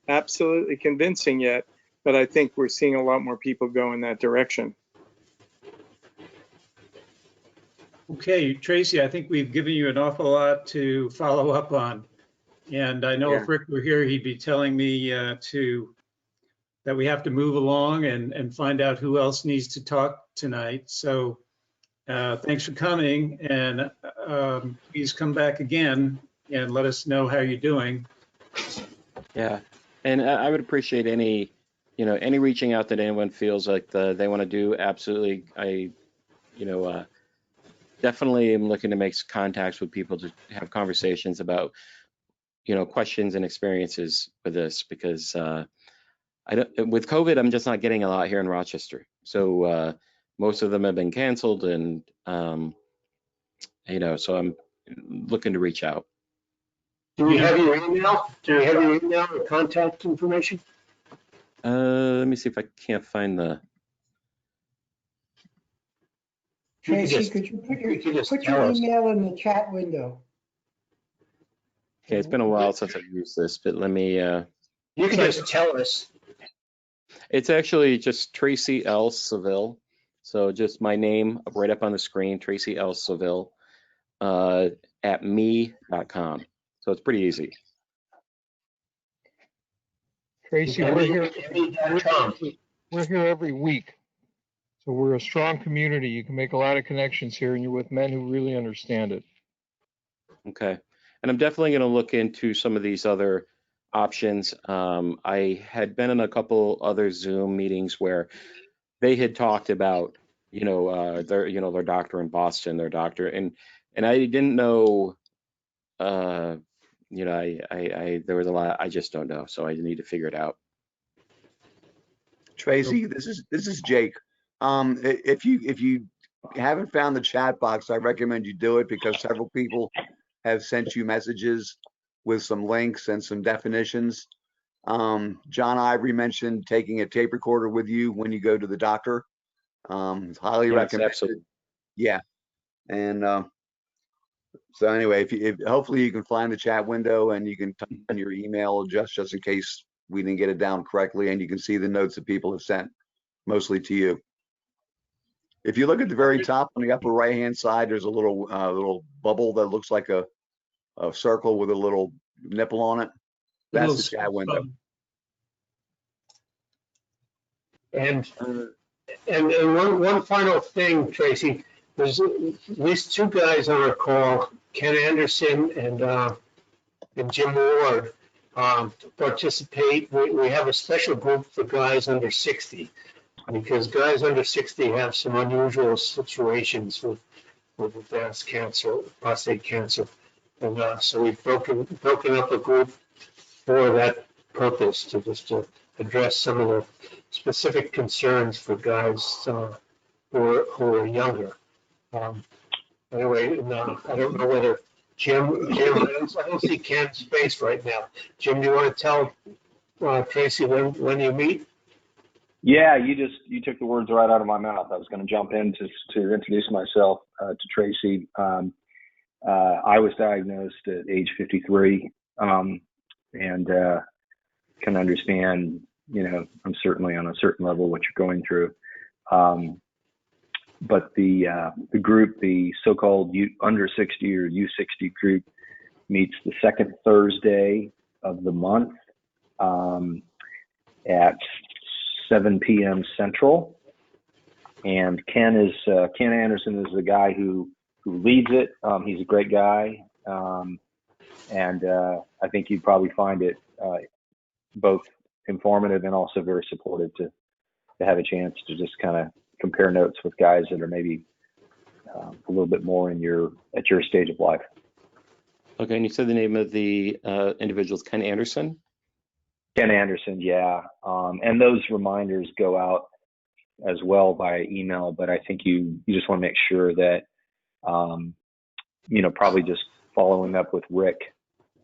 absolutely convincing yet, but I think we're seeing a lot more people go in that direction. Okay, Tracy, I think we've given you an awful lot to follow up on. And I know if Rick were here, he'd be telling me that we have to move along and find out who else needs to talk tonight. So thanks for coming, and please come back again and let us know how you're doing. Yeah, and I would appreciate any any reaching out that anyone feels like they want to do, absolutely. I, definitely am looking to make contacts with people to have conversations about, questions and experiences with this, because with COVID, I'm just not getting a lot here in Rochester. So most of them have been canceled, and so I'm looking to reach out. Do you have your email? Do you have your email or contact information? Let me see if I can't find the. Tracy, could you put your email in the chat window? Okay, it's been a while since I've used this, but let me. You can just tell us. It's actually just Tracy L. Seville. So just my name right up on the screen, Tracy L. Seville, at me.com. So it's pretty easy. Tracy, we're here every week. So we're a strong community. You can make a lot of connections here, and you're with men who really understand it. Okay. And I'm definitely going to look into some of these other options. I had been in a couple other Zoom meetings where they had talked about, their doctor in Boston, their doctor, and I didn't know, there was a lot I just don't know, so I need to figure it out. Tracy, this is Jake. If you haven't found the chat box, I recommend you do it, because several people have sent you messages with some links and some definitions. John Ivory mentioned taking a tape recorder with you when you go to the doctor. It's highly recommended. Absolutely. Yeah. And so anyway, if hopefully you can find the chat window and you can type in your email just in case we didn't get it down correctly, and you can see the notes that people have sent mostly to you. If you look at the very top on the upper right hand side, there's a little bubble that looks like a circle with a little nipple on it. That's the chat window. And one final thing, Tracy, there's at least two guys on our call, Ken Anderson and Jim Ward, participate. We have a special group for guys under 60, because guys under 60 have some unusual situations with advanced cancer, prostate cancer. And so we've broken up a group for that purpose, to address some of the specific concerns for guys who are younger. Anyway, I don't know whether Jim, I don't see Ken's face right now. Jim, do you want to tell Tracy when you meet? Yeah, you took the words right out of my mouth. I was going to jump in to introduce myself to Tracy. I was diagnosed at age 53, and can understand, I'm certainly on a certain level what you're going through. But the group, the so-called under 60 or U60 group, meets the second Thursday of the month at 7 p.m. Central. And Ken Anderson is the guy who leads it. He's a great guy, and I think you'd probably find it both informative and also very supportive to have a chance to just kind of compare notes with guys that are maybe a little bit more at your stage of life. Okay, and you said the name of the individual is Ken Anderson? Ken Anderson, yeah. And those reminders go out as well via email, but I think you just want to make sure that, probably just following up with Rick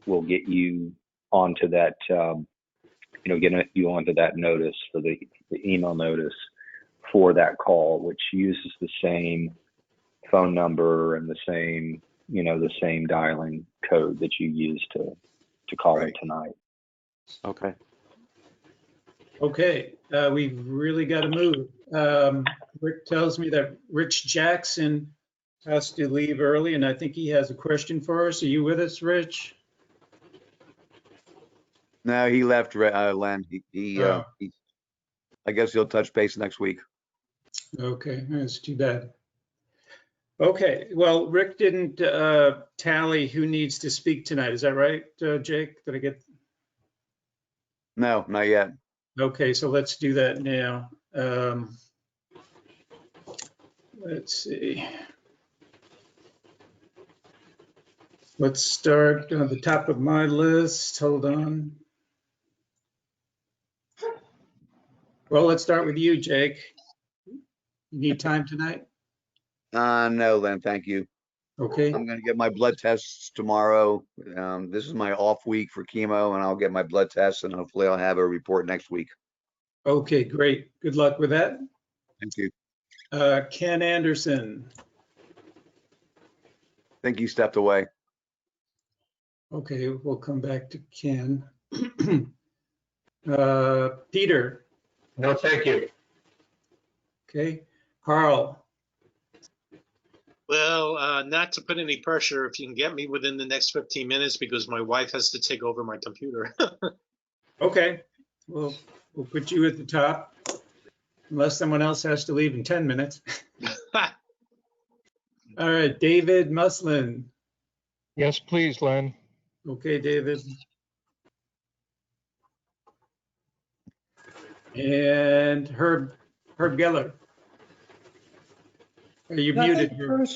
will get you onto that, get you onto that notice, for the email notice for that call, which uses the same phone number and the same dialing code that you used to call in tonight. Okay. Okay, we've really got to move. Rick tells me that Rich Jackson has to leave early, and I think he has a question for us. Are you with us, Rich? No, he left, Len. He I guess he'll touch base next week. Okay, that's too bad. Okay, well, Rick didn't tally who needs to speak tonight. Is that right, Jake? Did I get? No, not yet. Okay, so let's do that now. Let's see. Let's start on the top of my list. Hold on. Well, let's start with you, Jake. You need time tonight? No, Len, thank you. Okay, I'm gonna get my blood tests tomorrow. This is my off week for chemo, and I'll get my blood tests, and hopefully I'll have a report next week. okay, great. Good luck with that. Thank you. Ken Anderson. I think you stepped away. Okay, we'll come back to Ken. Peter. No, thank you. Okay, Carl. Well, not to put any pressure, if you can get me within the next 15 minutes, because my wife has to take over my computer. Okay, we'll put you at the top, unless someone else has to leave in 10 minutes. All right, David Muslin. Yes, please, Len. Okay, David. And Herb Geller. Are you muted? Herb?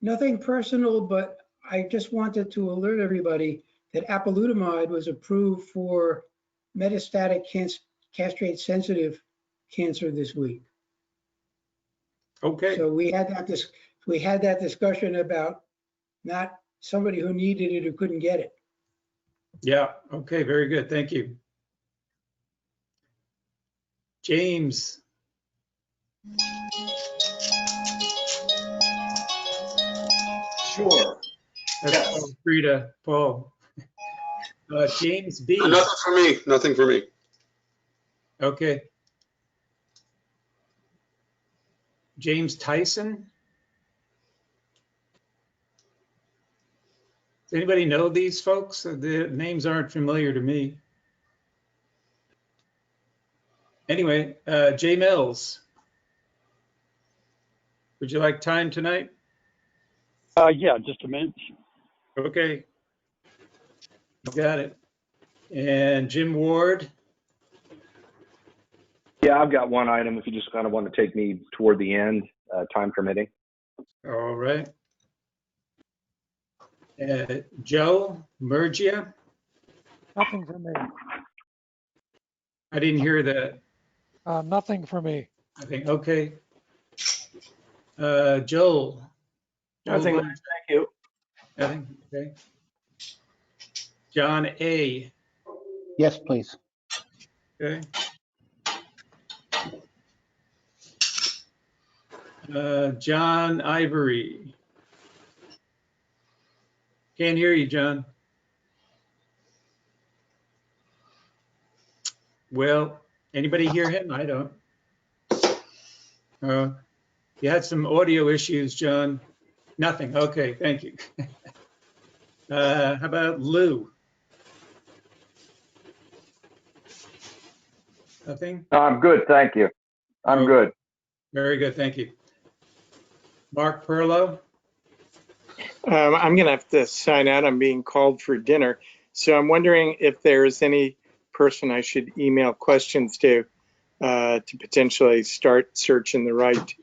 Nothing personal, but I just wanted to alert everybody that apalutamide was approved for metastatic castrate-sensitive cancer this week. Okay. So we had that discussion about not somebody who needed it who couldn't get it. Yeah, okay, very good. Thank you. James. Sure. That's Yes. Paul Frida, Paul. James B. Nothing for me. Nothing for me. Okay. James Tyson. Does anybody know these folks? The names aren't familiar to me. Anyway, Jay Mills. Would you like time tonight? Yeah, just a minute. Okay. You got it. And Jim Ward. Yeah, I've got one item if you just kind of want to take me toward the end, time permitting. All right. Joe Murgia. Nothing for me. I didn't hear that. Nothing for me. I think, okay. Joel. Nothing, Joel, thank you. Nothing, okay. John A. Yes, please. Okay. John Ivory. Can't hear you, John. Well, anybody hear him? I don't. You had some audio issues, John. Nothing. Okay, thank you. How about Lou? Nothing? I'm good, thank you. I'm good. Very good, thank you. Mark Perlow? I'm going to have to sign out. I'm being called for dinner. So I'm wondering if there's any person I should email questions to potentially start searching the right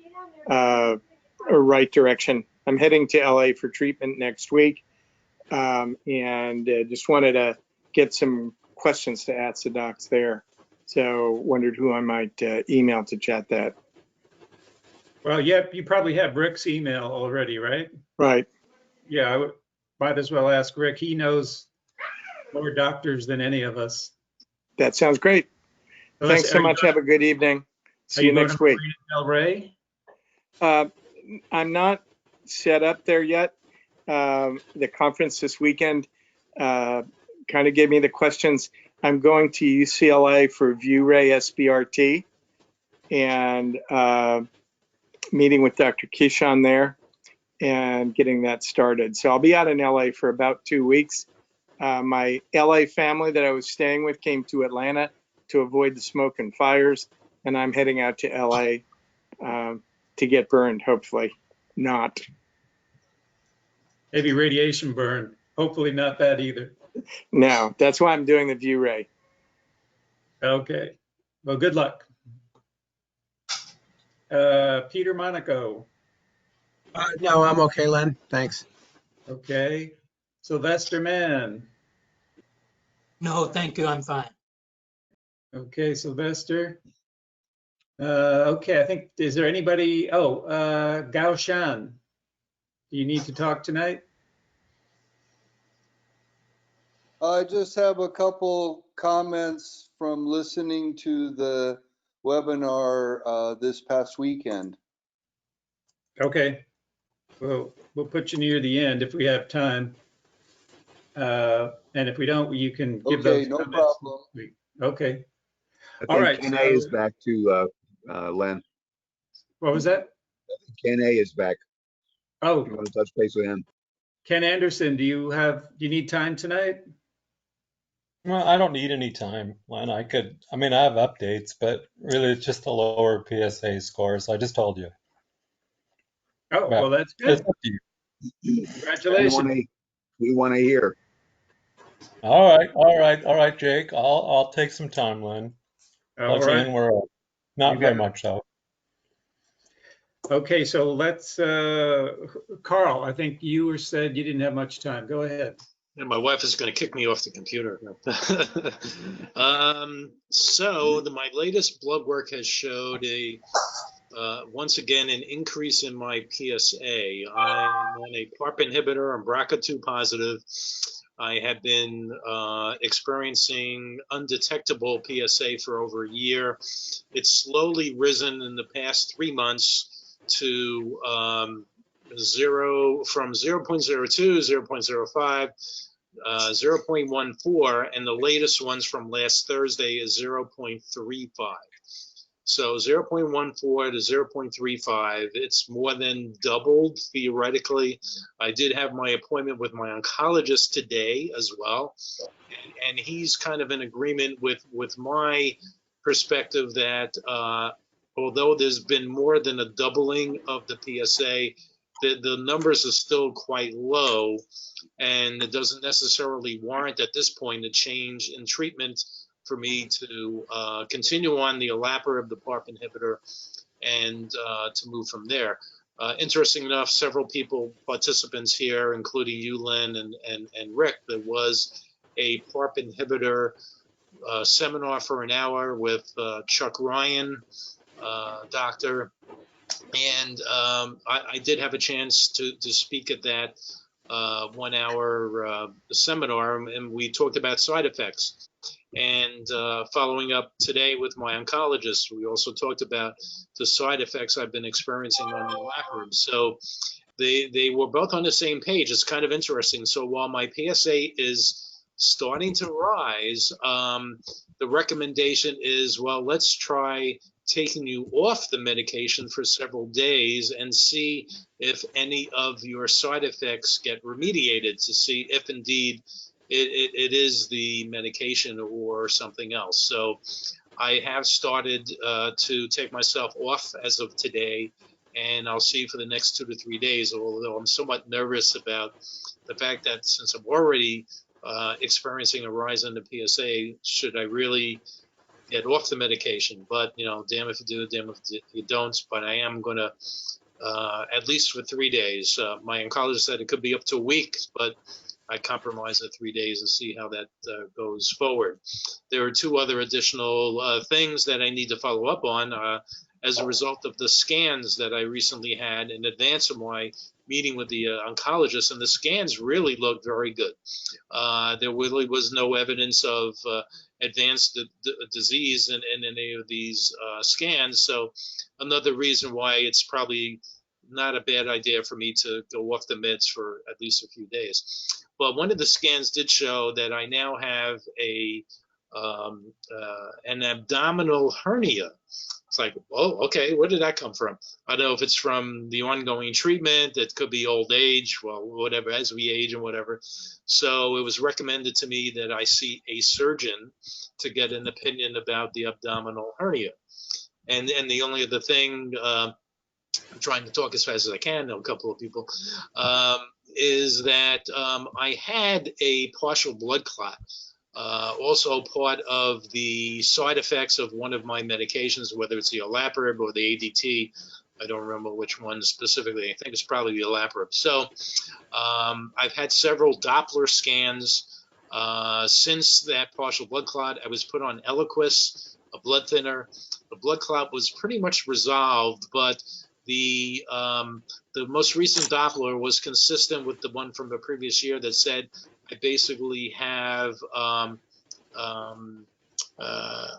direction. I'm heading to LA for treatment next week, and just wanted to get some questions to ask the docs there. So wondered who I might email to chat that. Well, yeah, you probably have Rick's email already, right? Right. Yeah, I might as well ask Rick. He knows more doctors than any of us. That sounds great. Thanks so much. Have a good evening. See you next week. Del Rey? I'm not set up there yet. The conference this weekend kind of gave me the questions. I'm going to UCLA for ViewRay SBRT and meeting with Dr. Kishon there and getting that started. So I'll be out in LA for about 2 weeks. My LA family that I was staying with came to Atlanta to avoid the smoke and fires, and I'm heading out to LA to get burned, hopefully not. Maybe radiation burn. Hopefully not that either. No, that's why I'm doing the ViewRay. Okay. Well, good luck. Peter Monaco. No, I'm okay, Len. Thanks. Okay. Sylvester Mann. No, thank you. I'm fine. Okay, Sylvester. Okay, I think, is there anybody? Oh, Gao Shan. Do you need to talk tonight? I just have a couple comments from listening to the webinar this past weekend. Okay. Well, we'll put you near the end if we have time. And if we don't, you can give those no comments. problem. Okay. I All think right. Ken A is back too, Len. What was that? Ken A is back. Oh, You want to touch base with him? Ken Anderson, do you need time tonight? Well, I don't need any time, Len. I mean, I have updates, but really it's just a lower PSA score, so I just told you. Oh, well, that's good. It's up to you. Congratulations. We want to hear. All right, Jake. I'll take some time, Len. All Plug you right. in where not You very got it. much so. Okay, so let's, Carl, I think you said you didn't have much time. Go ahead. And my wife is going to kick me off the computer. My latest blood work has showed once again an increase in my PSA. I'm on a PARP inhibitor. I'm BRCA2 positive. I have been experiencing undetectable PSA for over a year. It's slowly risen in the past 3 months to from 0.02, 0.05, 0.14, and the latest ones from last Thursday is 0.35. So 0.14 to 0.35, it's more than doubled theoretically. I did have my appointment with my oncologist today as well, and he's kind of in agreement with my perspective that although there's been more than a doubling of the PSA, the numbers are still quite low, and it doesn't necessarily warrant at this point a change in treatment for me to continue on the olaparib, the PARP inhibitor, and to move from there. Interesting enough, several participants here, including you, Len, and Rick, there was a PARP inhibitor seminar for an hour with Chuck Ryan, doctor, and I did have a chance to speak at that 1 hour seminar, and we talked about side effects. And following up today with my oncologist, we also talked about the side effects I've been experiencing on the olaparib. So they were both on the same page. It's kind of interesting. So while my PSA is starting to rise, the recommendation is, well, let's try taking you off the medication for several days and see if any of your side effects get remediated, to see if indeed it is the medication or something else. So I have started to take myself off as of today, and I'll see for the next 2 to 3 days, although I'm somewhat nervous about the fact that since I'm already experiencing a rise in the PSA, should I really get off the medication? But, damn if you do, damn if you don't. But I am going to, at least for 3 days. My oncologist said it could be up to a week, but I compromise at 3 days and see how that goes forward. There are 2 other additional things that I need to follow up on as a result of the scans that I recently had in advance of my meeting with the oncologist, and the scans really looked very good. There really was no evidence of advanced disease in any of these scans, so another reason why it's probably not a bad idea for me to go off the meds for at least a few days. But one of the scans did show that I now have an abdominal hernia. It's like, oh, okay, where did that come from? I don't know if it's from the ongoing treatment. It could be old age, well, whatever, as we age and whatever. So it was recommended to me that I see a surgeon to get an opinion about the abdominal hernia. And the only other thing, I'm trying to talk as fast as I can, know a couple of people, is that I had a partial blood clot also part of the side effects of one of my medications, whether it's the olaparib or the ADT. I don't remember which one specifically. I think it's probably the olaparib. So I've had several Doppler scans since that partial blood clot. I was put on Eliquis, a blood thinner. The blood clot was pretty much resolved, but the most recent Doppler was consistent with the one from the previous year that said I basically have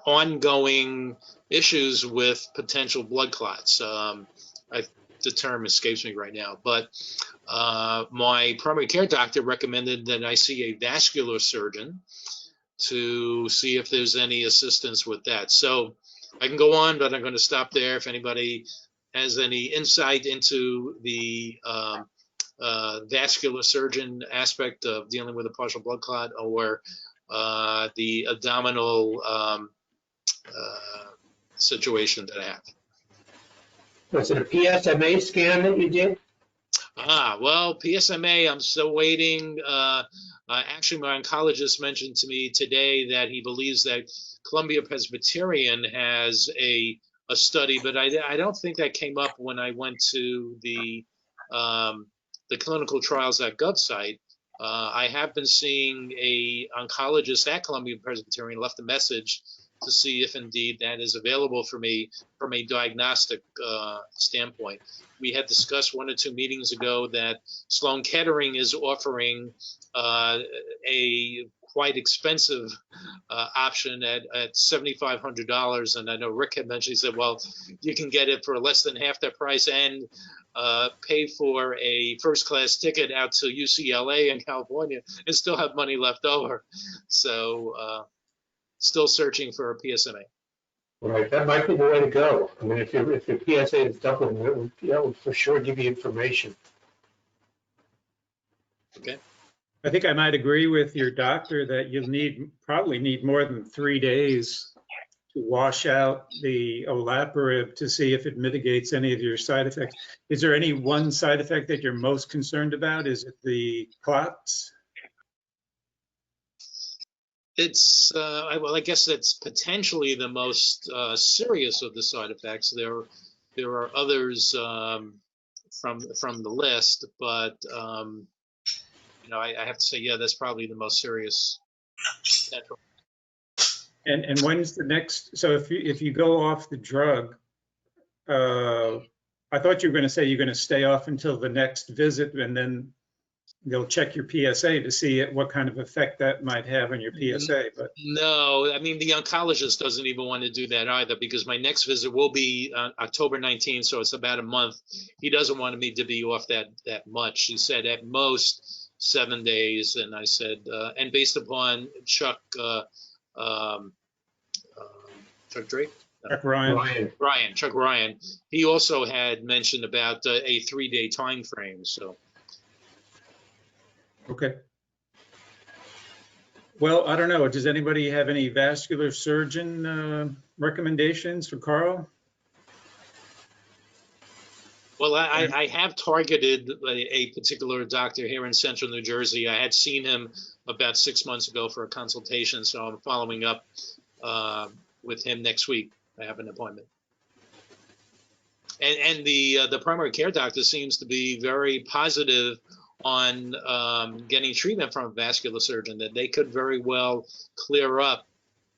ongoing issues with potential blood clots. The term escapes me right now, but my primary care doctor recommended that I see a vascular surgeon to see if there's any assistance with that. So I can go on, but I'm going to stop there. If anybody has any insight into the vascular surgeon aspect of dealing with a partial blood clot, or the abdominal situation that I have. Was it a PSMA scan that you did? Well, PSMA, I'm still waiting. Actually, my oncologist mentioned to me today that he believes that Columbia Presbyterian has a study, but I don't think that came up when I went to the clinicaltrials.gov site. I have been seeing a oncologist at Columbia Presbyterian, left a message to see if indeed that is available for me from a diagnostic standpoint. We had discussed 1 or 2 meetings ago that Sloan Kettering is offering a quite expensive option at $7,500, and I know Rick had mentioned, he said, well, you can get it for less than half that price and pay for a first-class ticket out to UCLA in California and still have money left over. So still searching for a PSMA. Right, that might be the way to go. I mean, if your PSA is doubling, that would for sure give you information. Okay. I think I might agree with your doctor that you'll probably need more than 3 days to wash out the olaparib to see if it mitigates any of your side effects. Is there any one side effect that you're most concerned about? Is it the clots? It's well, I guess that's potentially the most serious of the side effects. There are others from the list, but you know, I have to say, yeah, that's probably the most serious. And when's the next? So if you go off the drug, I thought you were going to say you're going to stay off until the next visit, and then they'll check your PSA to see what kind of effect that might have on your PSA. But no, I mean, the oncologist doesn't even want to do that either, because my next visit will be October 19th, so it's about a month. He doesn't want me to be off that much. He said at most 7 days, and I said, and based upon Chuck Drake? Chuck Ryan. Chuck Ryan. He also had mentioned about a 3-day time frame. So. Okay. Well, I don't know. Does anybody have any vascular surgeon recommendations for Carl? Well, I have targeted a particular doctor here in central New Jersey. I had seen him about 6 months ago for a consultation, so I'm following up with him next week. I have an appointment. And the primary care doctor seems to be very positive on getting treatment from a vascular surgeon, that they could very well clear up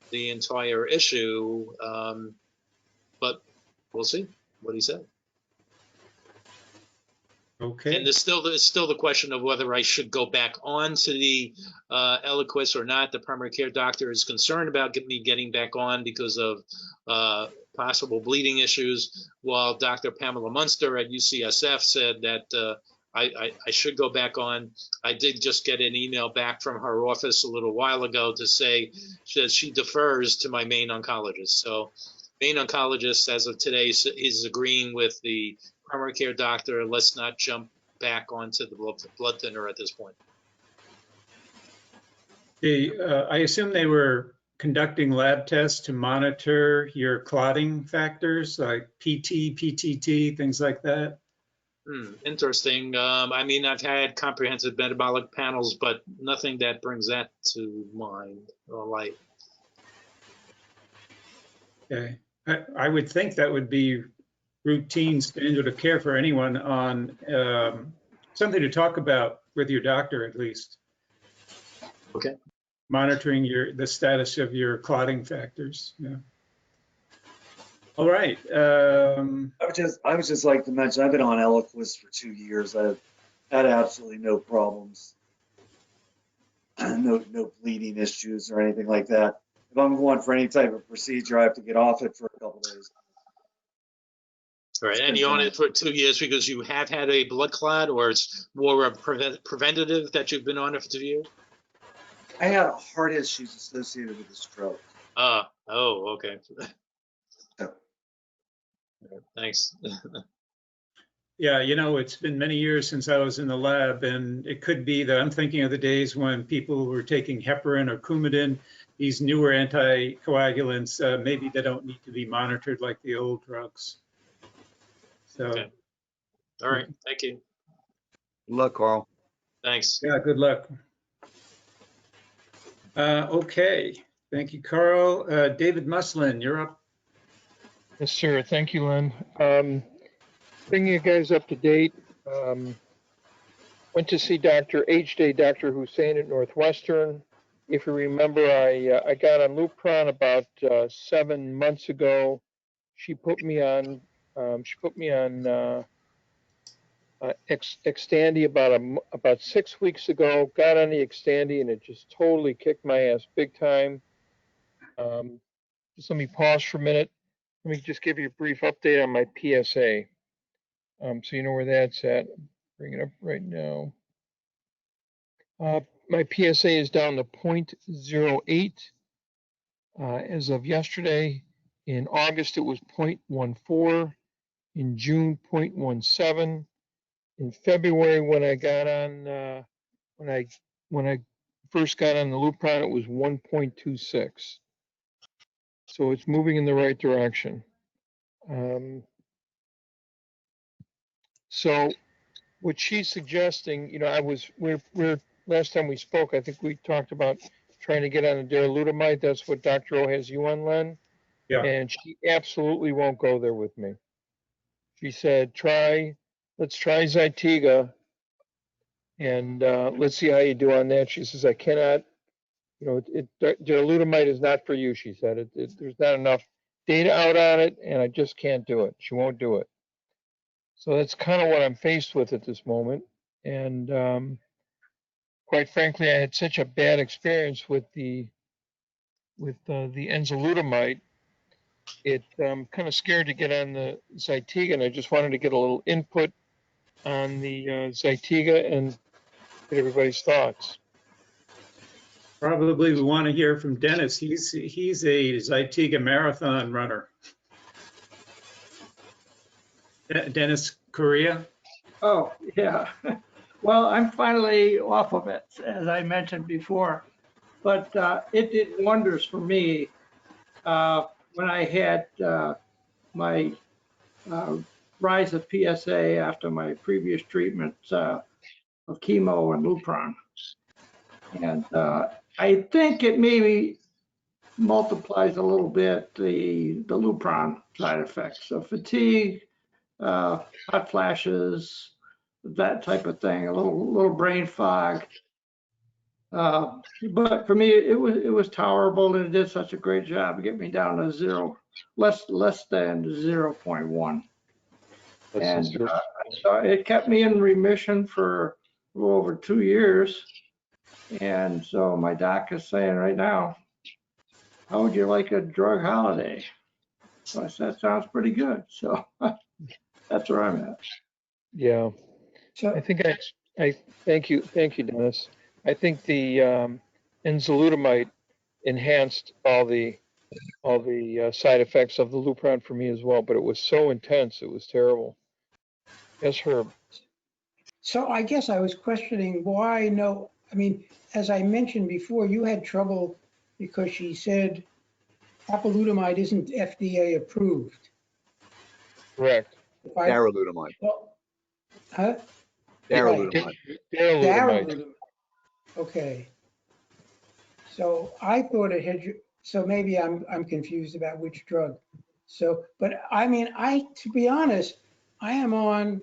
the entire issue. But we'll see what he said. Okay. And there's still the question of whether I should go back on to the Eliquis or not. The primary care doctor is concerned about me getting back on because of possible bleeding issues, while Dr. Pamela Munster at UCSF said that I should go back on. I did just get an email back from her office a little while ago to say that she defers to my main oncologist. So main oncologist, as of today, is agreeing with the primary care doctor. Let's not jump back onto the blood thinner at this point. I assume they were conducting lab tests to monitor your clotting factors like PT, PTT, things like that? Interesting. I mean, I've had comprehensive metabolic panels, but nothing that brings that to mind or light. Okay. I would think that would be routine standard of care for anyone on something to talk about with your doctor, at least. Okay. Monitoring the status of your clotting factors. Yeah. All right. I would just like to mention, I've been on Eliquis for 2 years. I've had absolutely no problems, no bleeding issues or anything like that. If I'm going for any type of procedure, I have to get off it for a couple days. All right, and you're on it for 2 years because you have had a blood clot, or it's more a preventative that you've been on it for 2 years? I had heart issues associated with the stroke. Oh, okay. Thanks. Yeah, it's been many years since I was in the lab, and it could be that I'm thinking of the days when people were taking heparin or Coumadin, these newer anticoagulants. Maybe they don't need to be monitored like the old drugs. So, okay. All right, thank you. Good luck, Carl. Thanks. Yeah, good luck. Okay, thank you, Carl. David Muslin, you're up. Yes, sir. Thank you, Len. Bringing you guys up to date. Went to see Dr. Dr. Hussein at Northwestern. If you remember, I got on Lupron about 7 months ago. She put me on Xtandi about 6 weeks ago. Got on the Xtandi and it just totally kicked my ass big time. Just let me pause for a minute. Let me just give you a brief update on my PSA. So you know where that's at. Bring it up right now. My PSA is down to 0.08 as of yesterday. In August, it was 0.14. In June, 0.17. In February, when I got on, when I first got on the Lupron, it was 1.26. So it's moving in the right direction. So what she's suggesting, we're last time we spoke, I think we talked about trying to get on a darolutamide. That's what Dr. O has you on, Len. Yeah. And she absolutely won't go there with me. She said, let's try Zytiga and let's see how you do on that. She says, I cannot, darolutamide is not for you, she said. There's not enough data out on it, and I just can't do it. She won't do it. So that's kind of what I'm faced with at this moment. And quite frankly, I had such a bad experience with the enzalutamide. I'm kind of scared to get on the Zytiga, and I just wanted to get a little input on the Zytiga and get everybody's thoughts. Probably we want to hear from Dennis. He's a Zytiga marathon runner. Dennis Correa. Oh, yeah. Well, I'm finally off of it, as I mentioned before. But it did wonders for me when I had my rise of PSA after my previous treatments of chemo and Lupron. And I think it maybe multiplies a little bit the Lupron side effects. So fatigue, hot flashes, that type of thing, a little brain fog. But for me, it was tolerable, and it did such a great job to get me down to less than 0.1. And so it kept me in remission for a little over 2 years. And so my doc is saying right now, how would you like a drug holiday? So I said, that sounds pretty good. So that's where I'm at. Yeah. So I think I thank you, Dennis. I think the enzalutamide enhanced all the side effects of the Lupron for me as well, but it was so intense, it was terrible. Yes, Herb. So I guess I was questioning why no, I mean, as I mentioned before, you had trouble because she said apalutamide isn't FDA approved. Correct. Darolutamide. Well, Huh? Darolutamide. Darolutamide. Okay. So I thought it had, so maybe I'm confused about which drug. So, but I mean, to be honest, I am on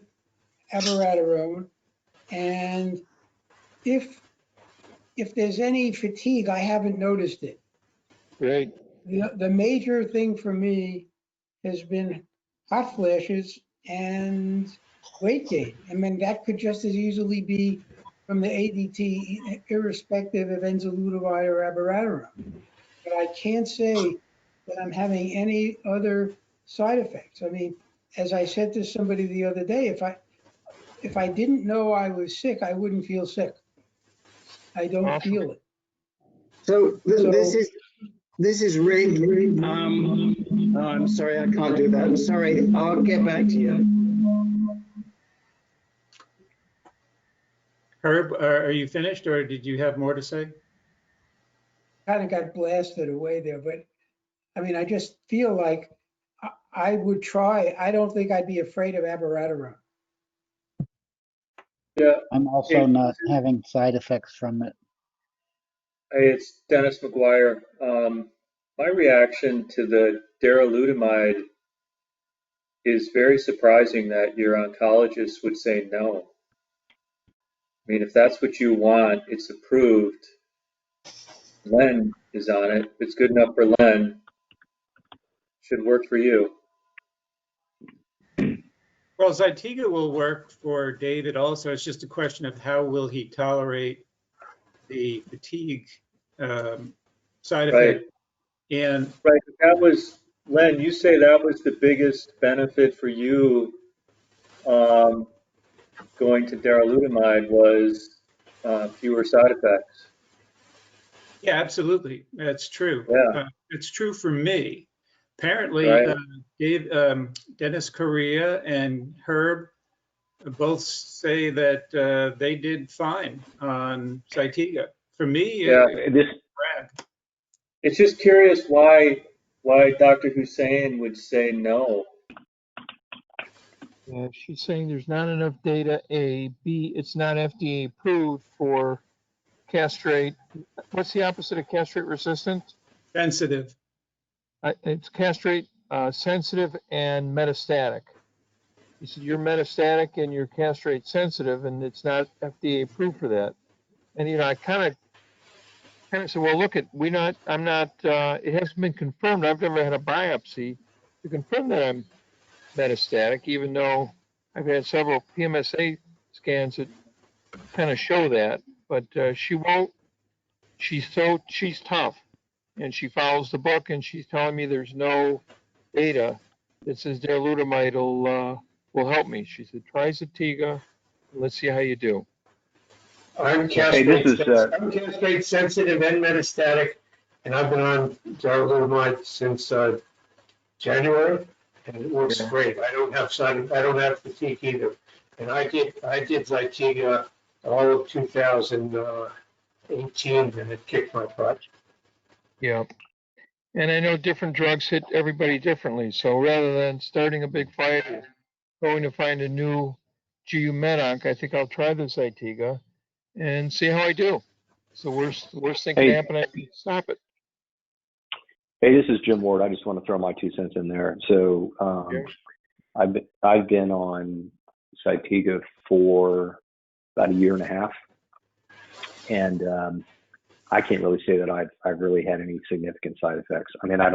abiraterone, and if there's any fatigue, I haven't noticed it. Great. The major thing for me has been hot flashes and weight gain. I mean, that could just as easily be from the ADT, irrespective of enzalutamide or abiraterone. But I can't say that I'm having any other side effects. I mean, as I said to somebody the other day, if I didn't know I was sick, I wouldn't feel sick. I don't feel it. So this is Rick. Oh, I'm sorry, I can't do that. I'm sorry. I'll get back to you. Herb, are you finished, or did you have more to say? Kind of got blasted away there, but I mean, I just feel like I would try. I don't think I'd be afraid of abiraterone. Yeah. I'm also not having side effects from it. Hey, it's Dennis McGuire. My reaction to the darolutamide is very surprising that your oncologist would say no. I mean, if that's what you want, it's approved. Len is on it. If it's good enough for Len, should work for you. Well, Zytiga will work for David also. It's just a question of how will he tolerate the fatigue side effect. And right, that was, Len, you say that was the biggest benefit for you going to darolutamide was fewer side effects. yeah, absolutely. That's true. Yeah. It's true for me. Apparently, Right. Dennis Correa and Herb both say that they did fine on Zytiga. For me, Yeah. It's just curious why Dr. Hussein would say no. Yeah, she's saying there's not enough data. A, B, it's not FDA approved for castrate. What's the opposite of castrate resistant? Sensitive. It's castrate sensitive and metastatic. He said you're metastatic and you're castrate sensitive, and it's not FDA approved for that. And you know, I kind of said, well, look, I'm not. It hasn't been confirmed. I've never had a biopsy to confirm that I'm metastatic, even though I've had several PMSA scans that kind of show that. But she won't. She's tough, and she follows the book, and she's telling me there's no data that says darolutamide will help me. She said, try Zytiga, and let's see how you do. I'm castrate sensitive and metastatic, and I've been on darolutamide since January, and it works great. I don't have fatigue either. And I did Zytiga all of 2018, and it kicked my butt. Yeah. And I know different drugs hit everybody differently. So rather than starting a big fight or going to find a new GU Med-Onc, I think I'll try the Zytiga and see how I do. So worst thing can happen, I can stop it. Hey, this is Jim Ward. I just want to throw my 2 cents in there. So I've been on Zytiga for about a year and a half, and I can't really say that I've really had any significant side effects. I mean, I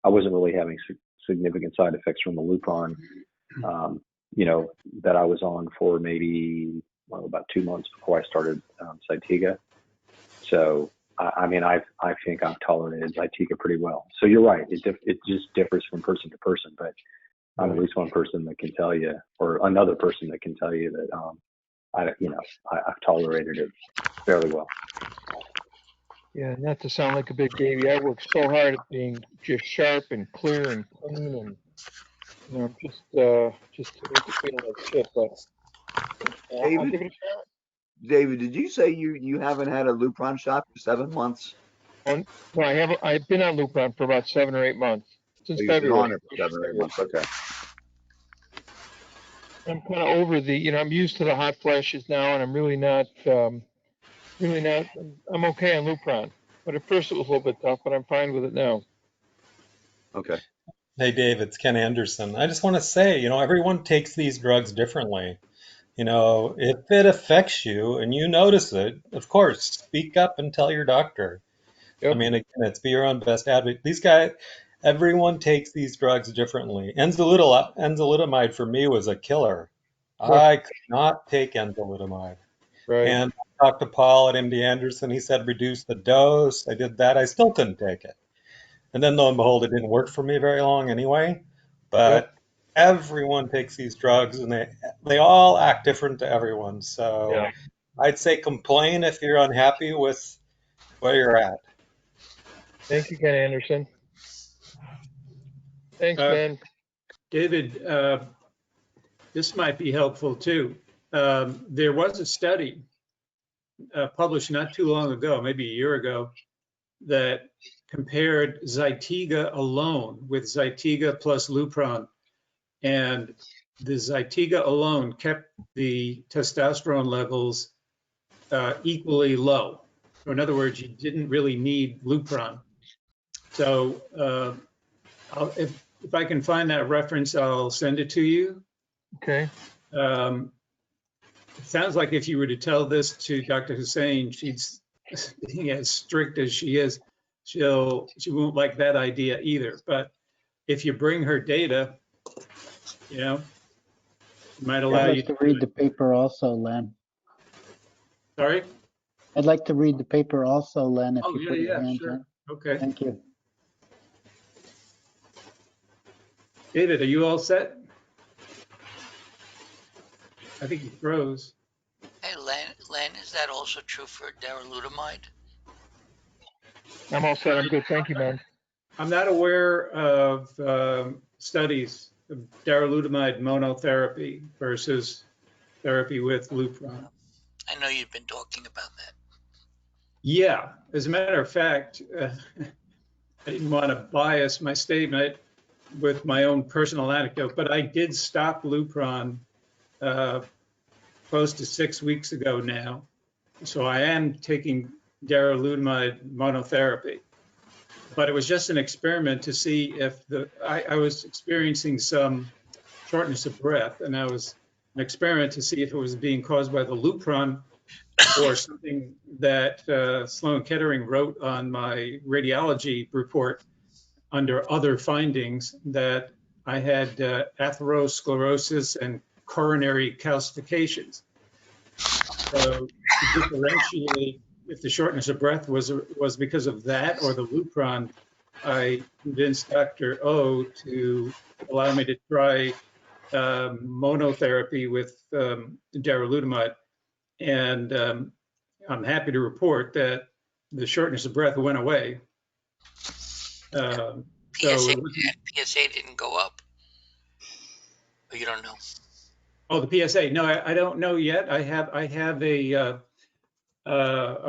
wasn't really having significant side effects from the Lupron, that I was on for maybe about 2 months before I started Zytiga. So I mean, I think I've tolerated Zytiga pretty well. So you're right. It just differs from person to person, but I'm at least one person that can tell you, or another person that can tell you that I've tolerated it fairly well. Yeah, not to sound like a big baby, I work so hard at being just sharp and clear and clean, and just to make it feel like shit. But I'll give it a shot. David, did you say you haven't had a Lupron shot for 7 months? No, I haven't. I've been on Lupron for about 7 or 8 months since You've been February. on it for 7 or 8 months. Okay. I'm kind of over I'm used to the hot flashes now, and I'm really not. I'm okay on Lupron, but at first it was a little bit tough, but I'm fine with it now. Okay. Hey, Dave, it's Ken Anderson. I just want to say, everyone takes these drugs differently. If it affects you and you notice it, of course, speak up and tell your doctor. Yep. I mean, again, it's be your own best advocate. These guys, everyone takes these drugs differently. Enzalutamide for me was a killer. I could not take enzalutamide. Right. And I talked to Paul at MD Anderson. He said reduce the dose. I did that. I still couldn't take it. And then lo and behold, it didn't work for me very long anyway. But everyone takes these drugs, and they all act different to everyone. So I'd say complain if you're unhappy with where you're at. Thank you, Ken Anderson. Thanks, Ben. David, this might be helpful too. There was a study published not too long ago, maybe a year ago, that compared Zytiga alone with Zytiga plus Lupron. And the Zytiga alone kept the testosterone levels equally low. So in other words, you didn't really need Lupron. So if I can find that reference, I'll send it to you. Okay. It sounds like if you were to tell this to Dr. Hussein, she's being as strict as she is, she won't like that idea either. But if you bring her data, it might allow you I'd like to read the paper also, Len. Sorry? I'd like to read the paper also, Len, if Oh, you put your hands sure. on. Okay. Thank you. David, are you all set? I think he froze. Hey, Len, is that also true for darolutamide? I'm all set. I'm good. Thank you, Ben. I'm not aware of studies of darolutamide monotherapy versus therapy with Lupron. I know you've been talking about that. Yeah, as a matter of fact, I didn't want to bias my statement with my own personal anecdote, but I did stop Lupron close to 6 weeks ago now. So I am taking darolutamide monotherapy. But it was just an experiment to see if I was experiencing some shortness of breath, and that was an experiment to see if it was being caused by the Lupron or something that Sloan Kettering wrote on my radiology report under other findings that I had atherosclerosis and coronary calcifications. So to differentiate if the shortness of breath was because of that or the Lupron, I convinced Dr. O to allow me to try monotherapy with darolutamide. And I'm happy to report that the shortness of breath went away. PSA didn't go up. Or you don't know? Oh, the PSA. No, I don't know yet. I have a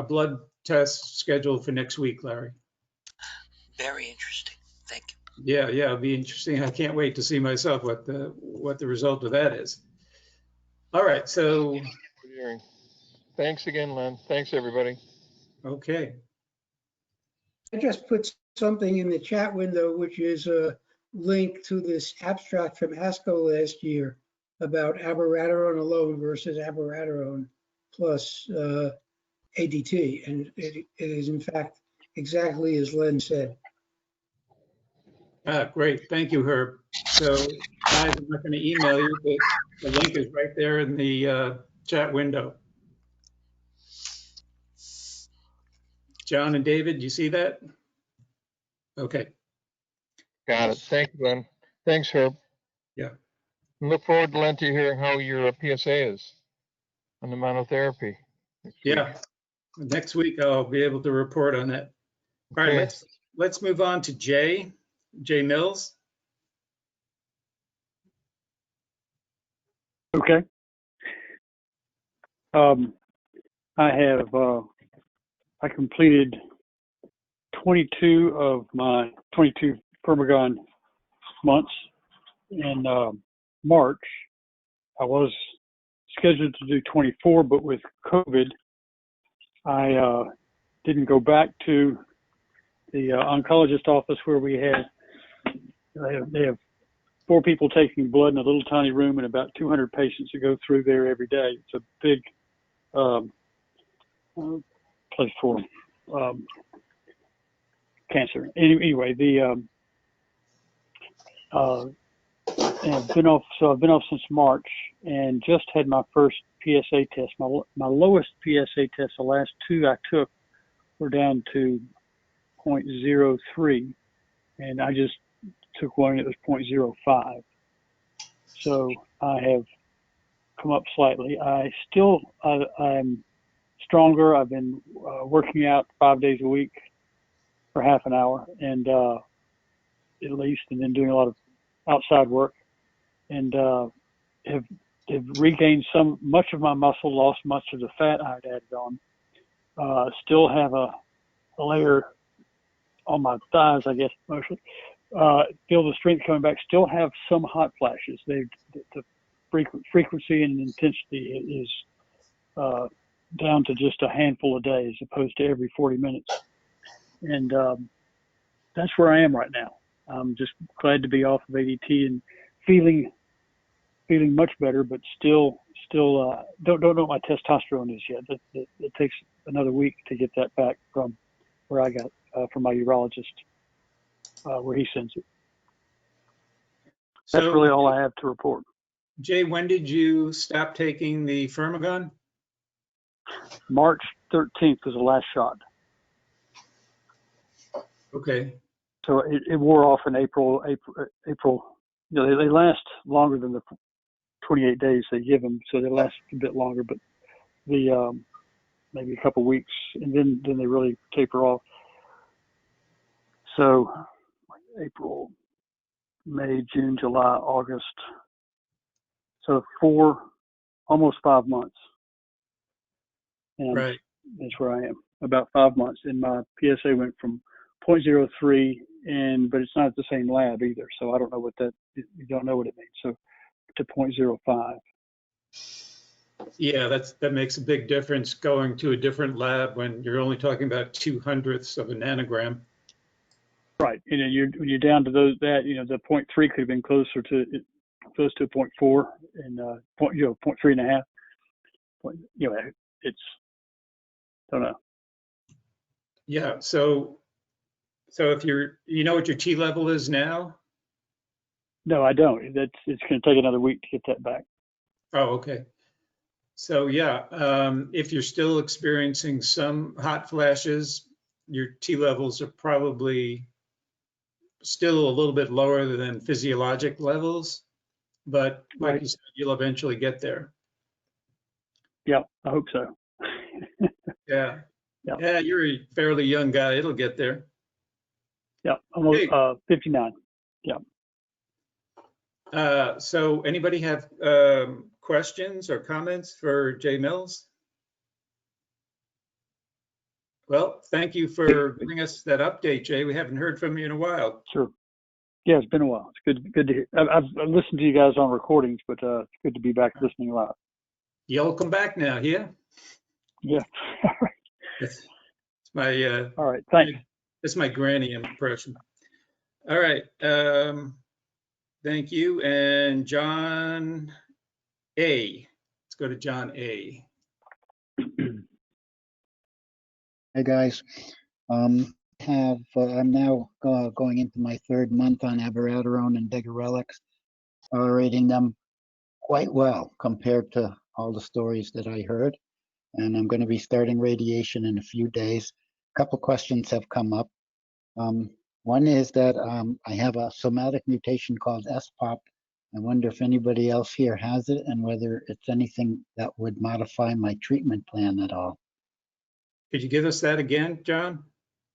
blood test scheduled for next week, Larry. Very interesting. Thank you. Yeah, it'll be interesting. I can't wait to see myself what the result of that is. All right, so. Thanks again, Len. Thanks, everybody. Okay. I just put something in the chat window, which is a link to this abstract from ASCO last year about abiraterone alone versus abiraterone plus ADT. And it is, in fact, exactly as Len said. Great. Thank you, Herb. So, guys, I'm not going to email you, but the link is right there in the chat window. John and David, you see that? Okay. Got it. Thank you, Len. Thanks, Herb. Yeah. Look forward, Len, to hearing how your PSA is on the monotherapy. Yeah. Next week, I'll be able to report on that. All right, let's move on to Jay Mills. Okay. I completed 22 of my 22 Firmagon months in March, I was scheduled to do 24, but with COVID, I didn't go back to the oncologist office where we had, they have 4 people taking blood in a little tiny room and about 200 patients who go through there every day. It's a big place for cancer. Anyway, and I've been off since March and just had my first PSA test. My lowest PSA test, the last 2 I took were down to 0.03, and I just took one that was 0.05. So I have come up slightly. I'm stronger. I've been working out 5 days a week for half an hour, and at least, and then doing a lot of outside work, and have regained much of my muscle, lost much of the fat I had added on. Still have a layer on my thighs, I guess, mostly. Feel the strength coming back. Still have some hot flashes. The frequency and intensity is down to just a handful a day, as opposed to every 40 minutes. And that's where I am right now. I'm just glad to be off of ADT and feeling much better, but still don't know what my testosterone is yet. It takes another week to get that back from where I got from my urologist, where he sends it. That's really all I have to report. Jay, when did you stop taking the Firmagon? March 13th was the last shot. Okay. So it wore off in April. You know, they last longer than the 28 days they give them, so they last a bit longer, but the maybe a couple weeks, and then they really taper off. So April, May, June, July, August. So almost 5 months. And right. That's where I am, about 5 months. And my PSA went from 0.03, but it's not at the same lab either. So I don't know you don't know what it means. So to 0.05. Yeah, that makes a big difference going to a different lab when you're only talking about 2/100ths of a nanogram. Right. You know, when you're down to the 0.3 could have been close to 0.4 and 0.3.5. It's, don't know. Yeah. So if you know what your T level is now? No, I don't. It's going to take another week to get that back. Oh, okay. So yeah, if you're still experiencing some hot flashes, your T levels are probably still a little bit lower than physiologic levels, but like Right. you said, you'll eventually get there. Yeah, I hope so. Yeah. Yeah. Yeah, you're a fairly young guy. It'll get there. Yeah, almost 59. Yeah. So anybody have questions or comments for Jay Mills? Well, thank you for giving us that update, Jay. We haven't heard from you in a while. Sure. Yeah, it's been a while. It's good to hear. I've listened to you guys on recordings, but it's good to be back listening live. You'll come back now, yeah? Yeah. It's my all right, thanks. It's my granny impression. All right. Thank you. And John A. Let's go to John A. Hey guys, I'm now going into my 3rd month on abiraterone and degarelix, tolerating them quite well compared to all the stories that I heard. And I'm going to be starting radiation in a few days. A couple questions have come up. One is that I have a somatic mutation called SPOP. I wonder if anybody else here has it and whether it's anything that would modify my treatment plan at all. Could you give us that again, John?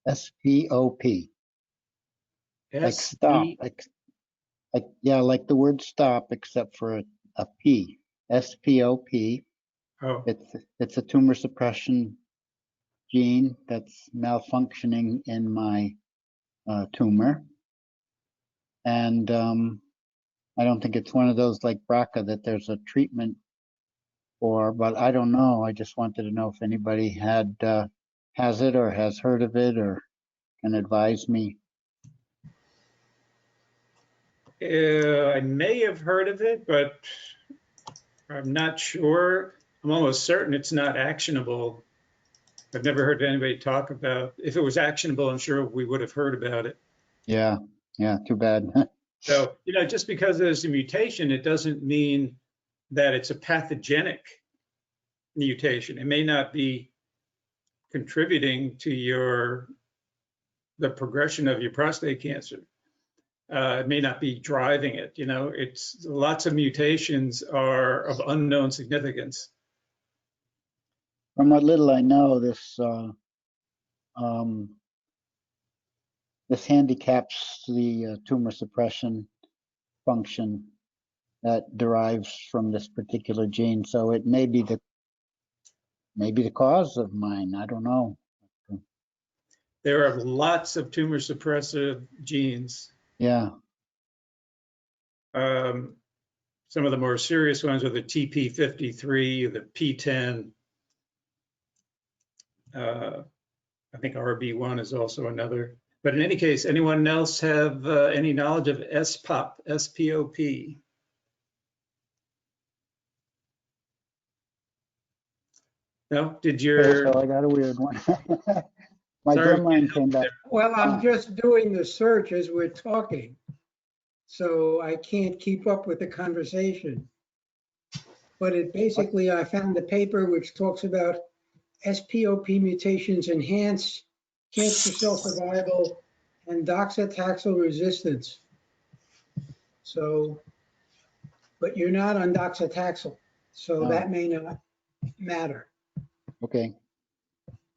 SPOP. Like stop. Like the word stop, except for a P. SPOP. Oh. It's a tumor suppression gene that's malfunctioning in my tumor. And I don't think it's one of those like BRCA that there's a treatment for, but I don't know. I just wanted to know if anybody has it or has heard of it or can advise me. I may have heard of it, but I'm not sure. I'm almost certain it's not actionable. I've never heard anybody talk about. If it was actionable, I'm sure we would have heard about it. Yeah, too bad. So, just because there's a mutation, it doesn't mean that it's a pathogenic mutation. It may not be contributing to the progression of your prostate cancer. It may not be driving it. It's lots of mutations are of unknown significance. From what little I know, this handicaps the tumor suppression function that derives from this particular gene. So it may be the cause of mine. I don't know. There are lots of tumor suppressive genes. Yeah. Some of the more serious ones are the TP53, the P10. I think RB1 is also another. But in any case, anyone else have any knowledge of SPOP, S-P-O-P? No? Did your... So I got a weird one. My Sorry. dim line came back. Well, I'm just doing the search as we're talking, so I can't keep up with the conversation. But I found the paper which talks about SPOP mutations enhance cancer cell survival and docetaxel resistance. So, but you're not on docetaxel, so that may not matter. Okay.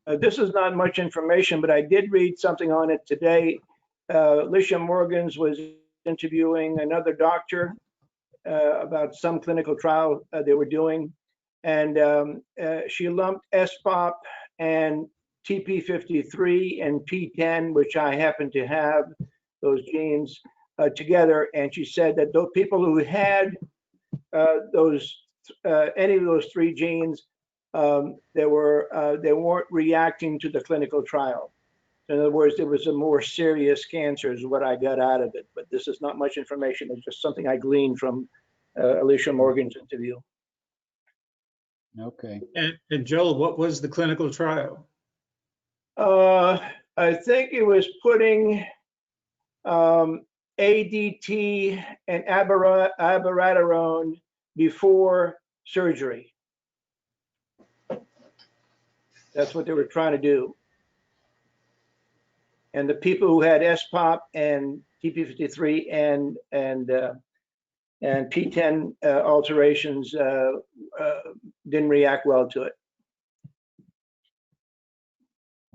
This is not much information, but I did read something on it today. Alicia Morgans was interviewing another doctor about some clinical trial they were doing, and she lumped SPOP and TP53 and P10, which I happen to have, those genes together, and she said that those people who had any of those three genes, they weren't reacting to the clinical trial. In other words, there was a more serious cancer is what I got out of it. But this is not much information. It's just something I gleaned from Alicia Morgan's interview. Okay. And Joel, what was the clinical trial? I think it was putting ADT and abiraterone before surgery. That's what they were trying to do. And the people who had SPOP and TP53 and P10 alterations didn't react well to it.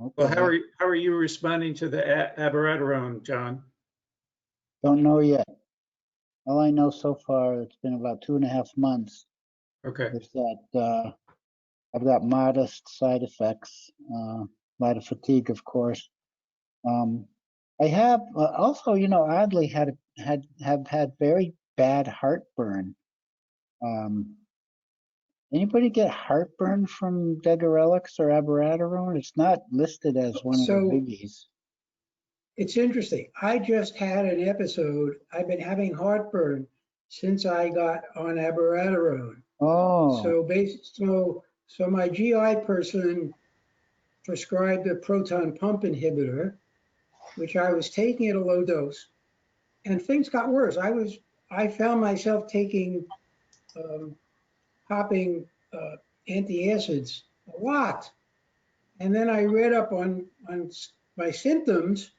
Okay. Well, how are you responding to the abiraterone, John? Don't know yet. All I know so far, it's been about 2.5 months. Okay. Is that I've got modest side effects, a lot of fatigue, of course. I have also, oddly have had very bad heartburn. Anybody get heartburn from degarelix or abiraterone? It's not listed as one of the biggies. It's interesting. I just had an episode. I've been having heartburn since I got on abiraterone. Oh. So my GI person prescribed a proton pump inhibitor, which I was taking at a low dose, and things got worse. I found myself taking popping antacids a lot, and then I read up on my symptoms,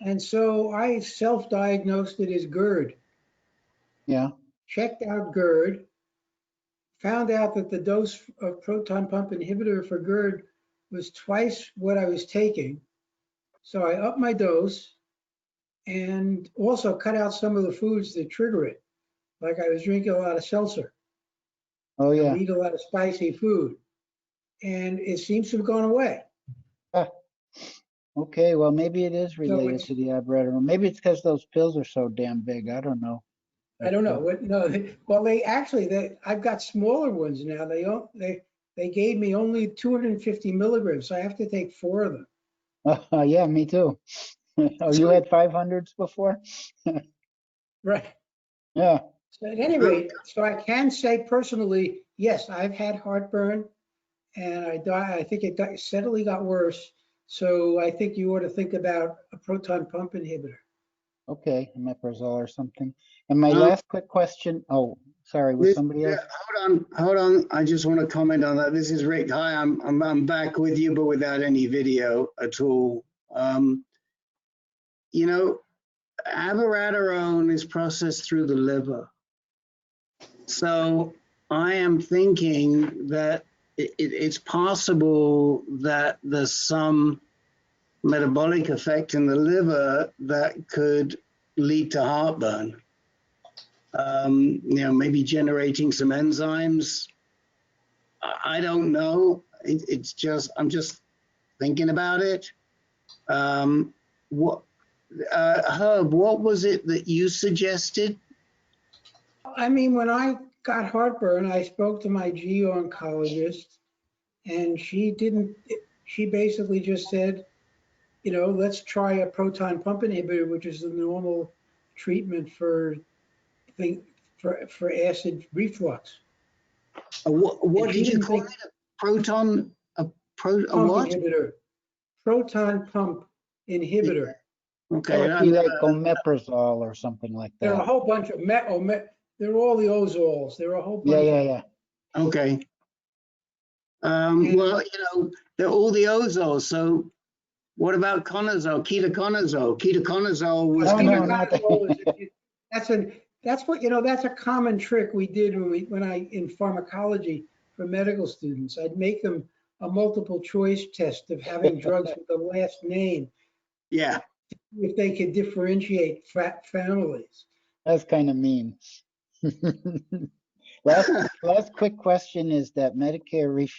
and so I self-diagnosed it as GERD. Yeah. Checked out GERD. Found out that the dose of proton pump inhibitor for GERD was twice what I was taking. So I upped my dose and also cut out some of the foods that trigger it. Like I was drinking a lot of seltzer. Oh, yeah. I eat a lot of spicy food. And it seems to have gone away. Okay, well, maybe it is related to the abiraterone. Maybe it's because those pills are so damn big. I don't know. I don't know what, no, well, I've got smaller ones now. They gave me only 250 milligrams, so I have to take 4 of them. Yeah, me too. Oh, you had 500s before? Right. Yeah. So at any rate, so I can say personally, yes, I've had heartburn and I think it steadily got worse. So I think you ought to think about a proton pump inhibitor. Okay, omeprazole or something. And my last quick question, oh, sorry, was somebody else? Hold on. I just want to comment on that. This is Rick. Hi, I'm back with you, but without any video at all. You know, abiraterone is processed through the liver. So I am thinking that it's possible that there's some metabolic effect in the liver that could lead to heartburn. You know, maybe generating some enzymes. I don't know. It's just, I'm just thinking about it. Herb, what was it that you suggested? I mean, when I got heartburn, I spoke to my GE oncologist and she basically just said, you know, let's try a proton pump inhibitor, which is the normal treatment for acid reflux. What did you call it? A proton? A what? Inhibitor. Proton pump inhibitor. Okay. That would be like omeprazole or something like that. There are a whole bunch of there are all the ozoles. There are a whole bunch. Yeah. Okay. Well, you know, they're all the azoles. So what about conazole, ketoconazole? Ketoconazole was. That's what, you know, that's a common trick we did in pharmacology for medical students. I'd make them a multiple choice test of having drugs with the last name. Yeah. If they could differentiate families. That's kind of mean. Last quick question is that Medicare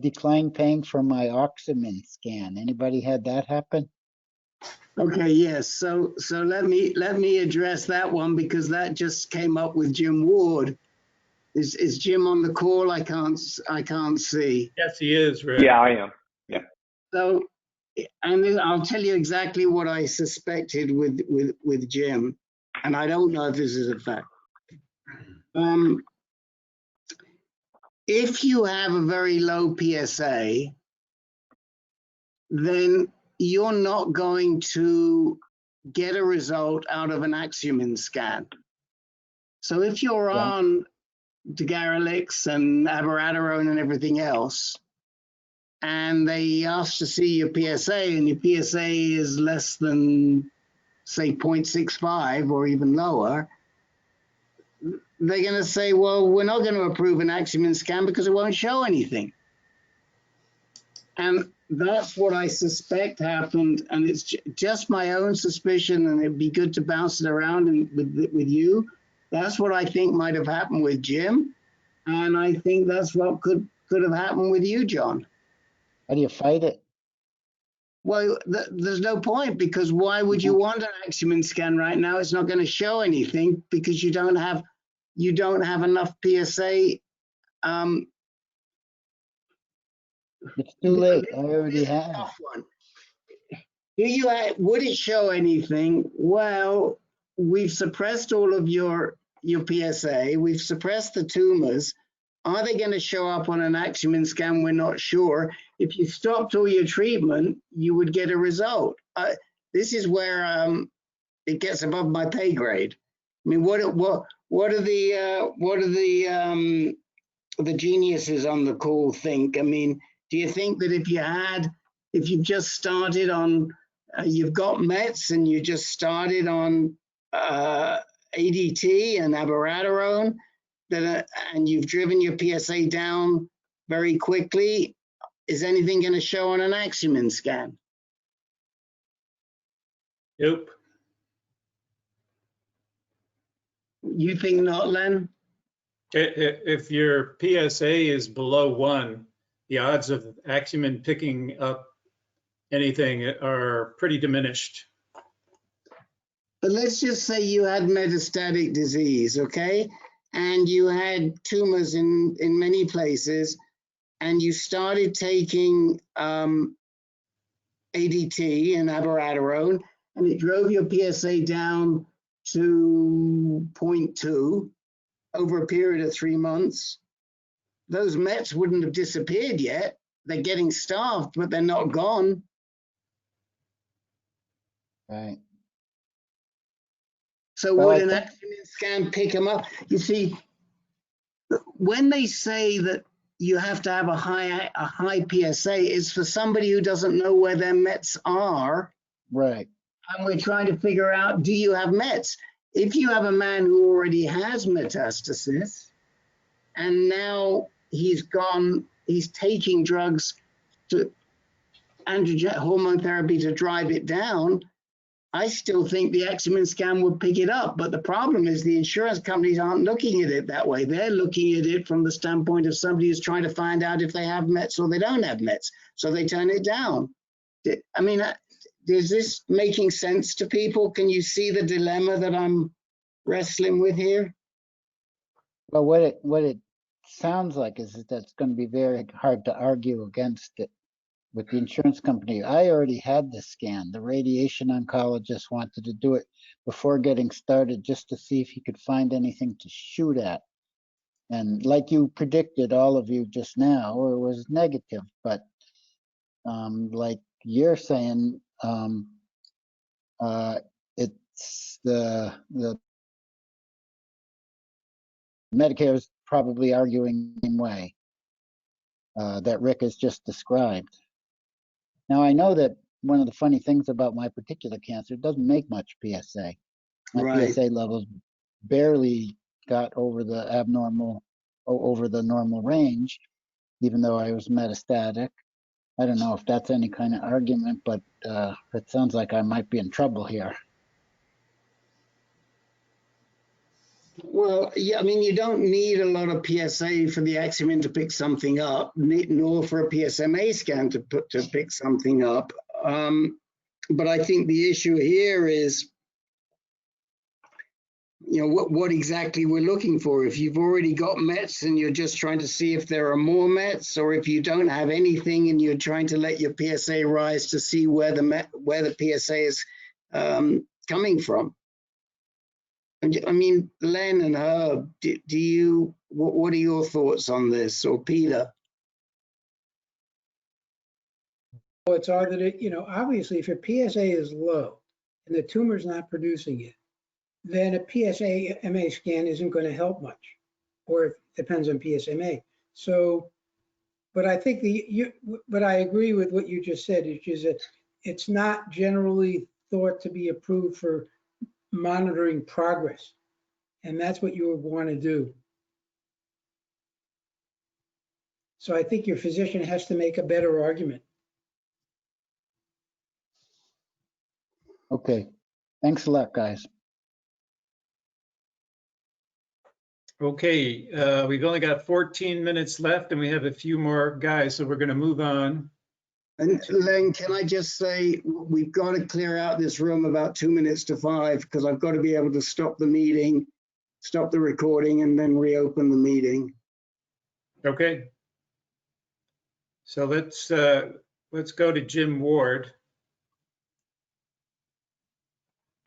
declined paying for my Axumin scan. Anybody had that happen? Okay, yes. So let me address that one because that just came up with Jim Ward. Is Jim on the call? I can't see. Yes, he is, Rick. Yeah, I am. Yeah. So, and I'll tell you exactly what I suspected with Jim, and I don't know if this is a fact. If you have a very low PSA, then you're not going to get a result out of an Axumin scan. So if you're on Degarelix and abiraterone and everything else, and they ask to see your PSA and your PSA is less than, say, 0.65 or even lower, they're going to say, well, we're not going to approve an Axumin scan because it won't show anything. And that's what I suspect happened, and it's just my own suspicion, and it'd be good to bounce it around with you. That's what I think might have happened with Jim, and I think that's what could have happened with you, John. How do you fight it? Well, there's no point, because why would you want an Axumin scan right now? It's not going to show anything because you don't have enough PSA. It's too late. I already have. Would it show anything? Well, we've suppressed all of your PSA. We've suppressed the tumors. Are they going to show up on an Axumin scan? We're not sure. If you stopped all your treatment, you would get a result. This is where it gets above my pay grade. I mean, what are the geniuses on the call think? I mean, do you think that if you've just started on, you've got Mets and you just started on ADT and abiraterone, and you've driven your PSA down very quickly, is anything going to show on an Axumin scan? Nope. You think not, Len? If your PSA is below 1, the odds of Axumin picking up anything are pretty diminished. But let's just say you had metastatic disease, okay? And you had tumors in many places, and you started taking ADT and abiraterone, and it drove your PSA down to 0.2 over a period of 3 months. Those Mets wouldn't have disappeared yet. They're getting starved, but they're not gone. Right. So Well, would I an think, Axumin scan pick them up? You see, when they say that you have to have a high PSA, it's for somebody who doesn't know where their Mets are. right. And we're trying to figure out, do you have Mets? If you have a man who already has metastasis, and now he's taking drugs to androgen hormone therapy to drive it down, I still think the Axumin scan would pick it up. But the problem is the insurance companies aren't looking at it that way. They're looking at it from the standpoint of somebody who's trying to find out if they have Mets or they don't have Mets. So they turn it down. I mean, is this making sense to people? Can you see the dilemma that I'm wrestling with here? Well, what it sounds like is that that's going to be very hard to argue against it with the insurance company. I already had the scan. The radiation oncologist wanted to do it before getting started just to see if he could find anything to shoot at. And like you predicted, all of you just now, it was negative. But like you're saying, it's the Medicare is probably arguing the same way that Rick has just described. Now, I know that one of the funny things about my particular cancer, it doesn't make much PSA. My Right. PSA levels barely got over the over the normal range, even though I was metastatic. I don't know if that's any kind of argument, but it sounds like I might be in trouble here. Well, yeah, I mean, you don't need a lot of PSA for the Axumin to pick something up, nor for a PSMA scan to pick something up. But I think the issue here is, you know, what exactly we're looking for. If you've already got Mets and you're just trying to see if there are more Mets, or if you don't have anything and you're trying to let your PSA rise to see where the PSA is coming from. I mean, Len and Herb, what are your thoughts on this, or Peter? Well, it's all that obviously if your PSA is low and the tumor's not producing it, then a PSMA scan isn't going to help much, or it depends on PSMA. So, but I think but I agree with what you just said, which is that it's not generally thought to be approved for monitoring progress. And that's what you would want to do. So I think your physician has to make a better argument. Okay. Thanks a lot, guys. Okay, we've only got 14 minutes left and we have a few more guys, so we're going to move on. And Len, can I just say, we've got to clear out this room about 2 minutes to 5, because I've got to be able to stop the meeting, stop the recording, and then reopen the meeting. Okay. So let's go to Jim Ward.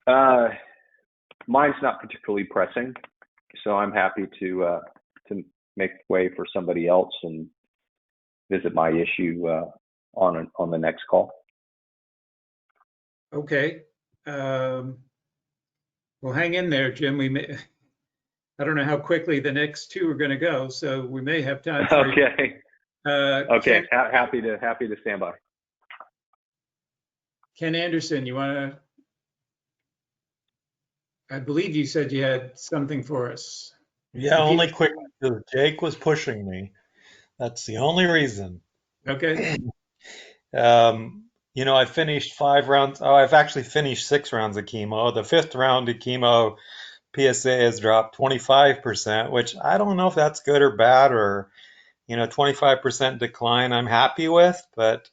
Mine's not particularly pressing, so I'm happy to make way for somebody else and visit my issue on the next call. Okay. Well, hang in there, Jim. I don't know how quickly the next two are going to go, so we may have time. For okay. Okay. Happy to stand by. Ken Anderson, you want to? I believe you said you had something for us. Yeah, only quick, because Jake was pushing me. That's the only reason. Okay. I finished 5 rounds. Oh, I've actually finished 6 rounds of chemo. The 5th round of chemo, PSA has dropped 25%, which I don't know if that's good or bad, or, 25% decline I'm happy with, but,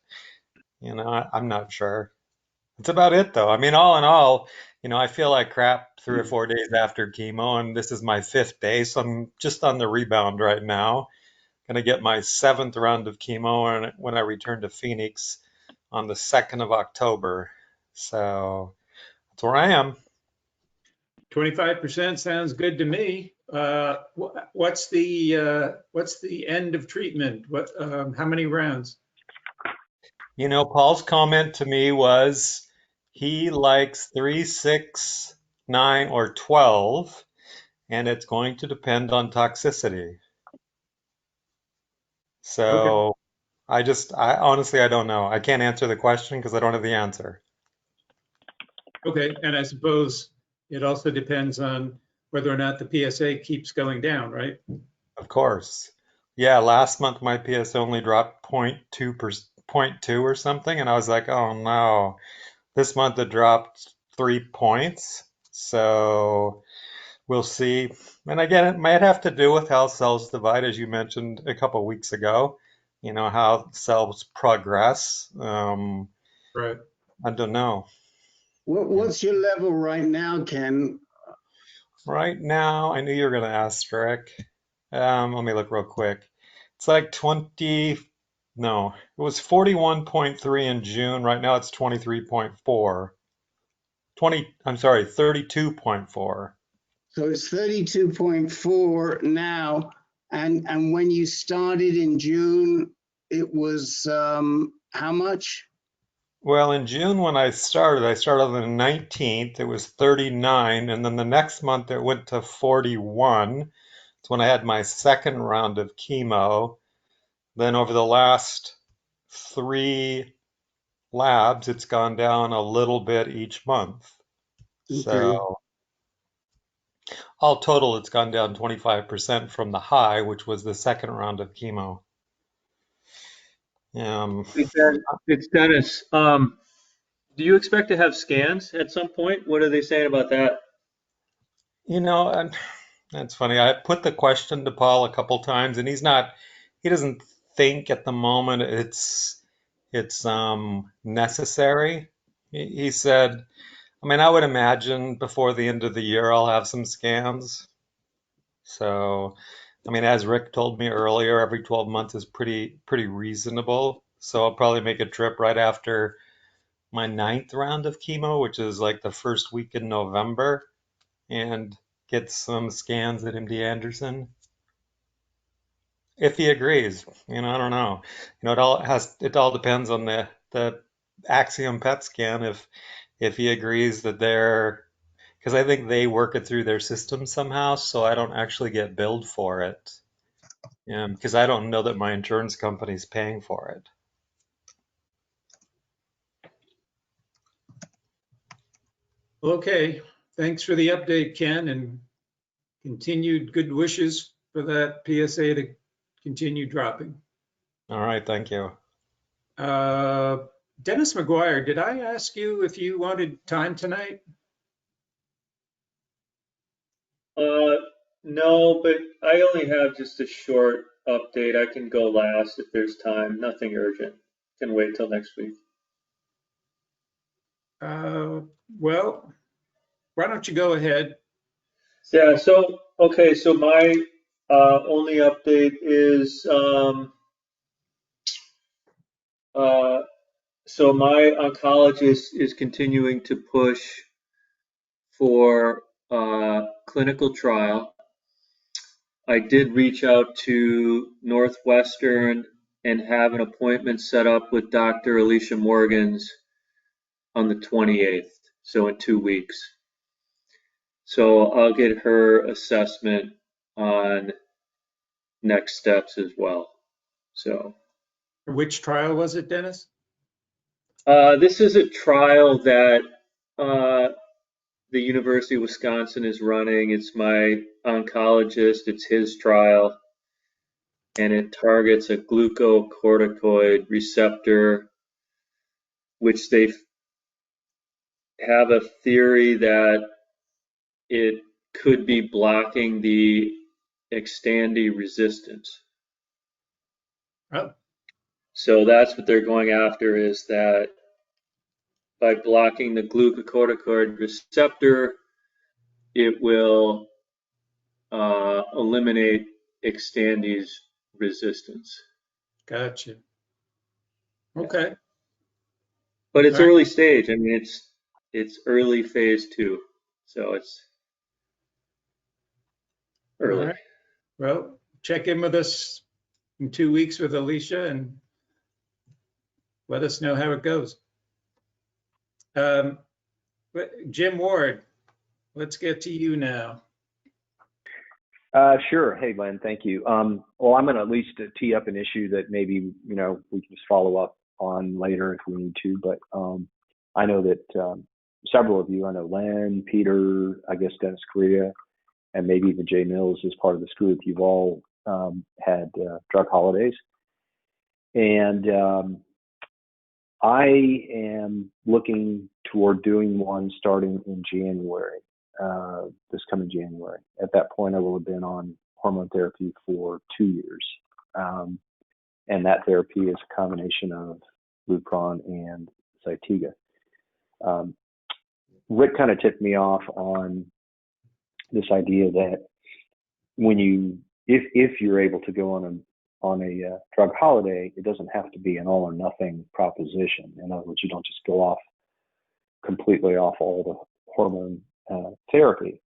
I'm not sure. That's about it, though. I mean, all in all, I feel like crap 3 or 4 days after chemo, and this is my 5th day, so I'm just on the rebound right now. Going to get my 7th round of chemo when I return to Phoenix on the 2nd of October. So that's where I am. 25% sounds good to me. What's the end of treatment? How many rounds? Paul's comment to me was he likes 3, 6, 9, or 12, and it's going to depend on toxicity. So Okay. I honestly, I don't know. I can't answer the question because I don't have the answer. Okay, and I suppose it also depends on whether or not the PSA keeps going down, right? Of course. Yeah, last month my PSA only dropped 0.2 or something, and I was like, oh no. This month it dropped 3 points. So we'll see. And again, it might have to do with how cells divide, as you mentioned a couple weeks ago. How cells progress. Right. I don't know. What's your level right now, Ken? Right now, I knew you were going to ask, Rick. Let me look real quick. It's like 20, no, it was 41.3 in June. Right now it's 23.4. 32.4. So it's 32.4 now. And when you started in June, it was how much? Well, in June when I started on the 19th, it was 39, and then the next month it went to 41. It's when I had my 2nd round of chemo. Then over the last 3 labs, it's gone down a little bit each month. Okay. So all total, it's gone down 25% from the high, which was the 2nd round of chemo. It's Dennis. Do you expect to have scans at some point? What are they saying about that? And that's funny. I put the question to Paul a couple times, and he doesn't think at the moment it's necessary. He said, I would imagine before the end of the year I'll have some scans. So, as Rick told me earlier, every 12 months is pretty reasonable. So I'll probably make a trip right after my 9th round of chemo, which is like the first week in November, and get some scans at MD Anderson. If he agrees, I don't know. It all depends on the Axumin PET scan if he agrees that because I think they work it through their system somehow, so I don't actually get billed for it. Because I don't know that my insurance company's paying for it. Okay, thanks for the update, Ken, and continued good wishes for that PSA to continue dropping. All right, thank you. Dennis McGuire, did I ask you if you wanted time tonight? No, but I only have just a short update. I can go last if there's time. Nothing urgent. Can wait till next week. Well, why don't you go ahead? Yeah, so my only update is so my oncologist is continuing to push for clinical trial. I did reach out to Northwestern and have an appointment set up with Dr. Alicia Morgans on the 28th, so in 2 weeks. So I'll get her assessment on next steps as well. So, which trial was it, Dennis? this is a trial that the University of Wisconsin is running. It's my oncologist. It's his trial, and it targets a glucocorticoid receptor, which they have a theory that it could be blocking the Xtandi resistance. Oh. So that's what they're going after, is that by blocking the glucocorticoid receptor, it will eliminate Xtandi's resistance. Gotcha. Okay. But it's All right. early stage. I mean, it's early phase 2, so it's early. All right. Well, check in with us in 2 weeks with Alicia and let us know how it goes. Jim Ward, let's get to you now. Sure. Hey, Len, thank you. Well, I'm going to at least tee up an issue that maybe, we can just follow up on later if we need to. But I know that several of you, I know Len, Peter, I guess Dennis Correa, and maybe even Jay Mills is part of this group. You've all had drug holidays. And I am looking toward doing one starting in January, this coming January. At that point, I will have been on hormone therapy for 2 years. And that therapy is a combination of Lupron and Zytiga. Rick kind of tipped me off on this idea that when if you're able to go on a drug holiday, it doesn't have to be an all or nothing proposition. In other words, you don't just go completely off all the hormone therapy.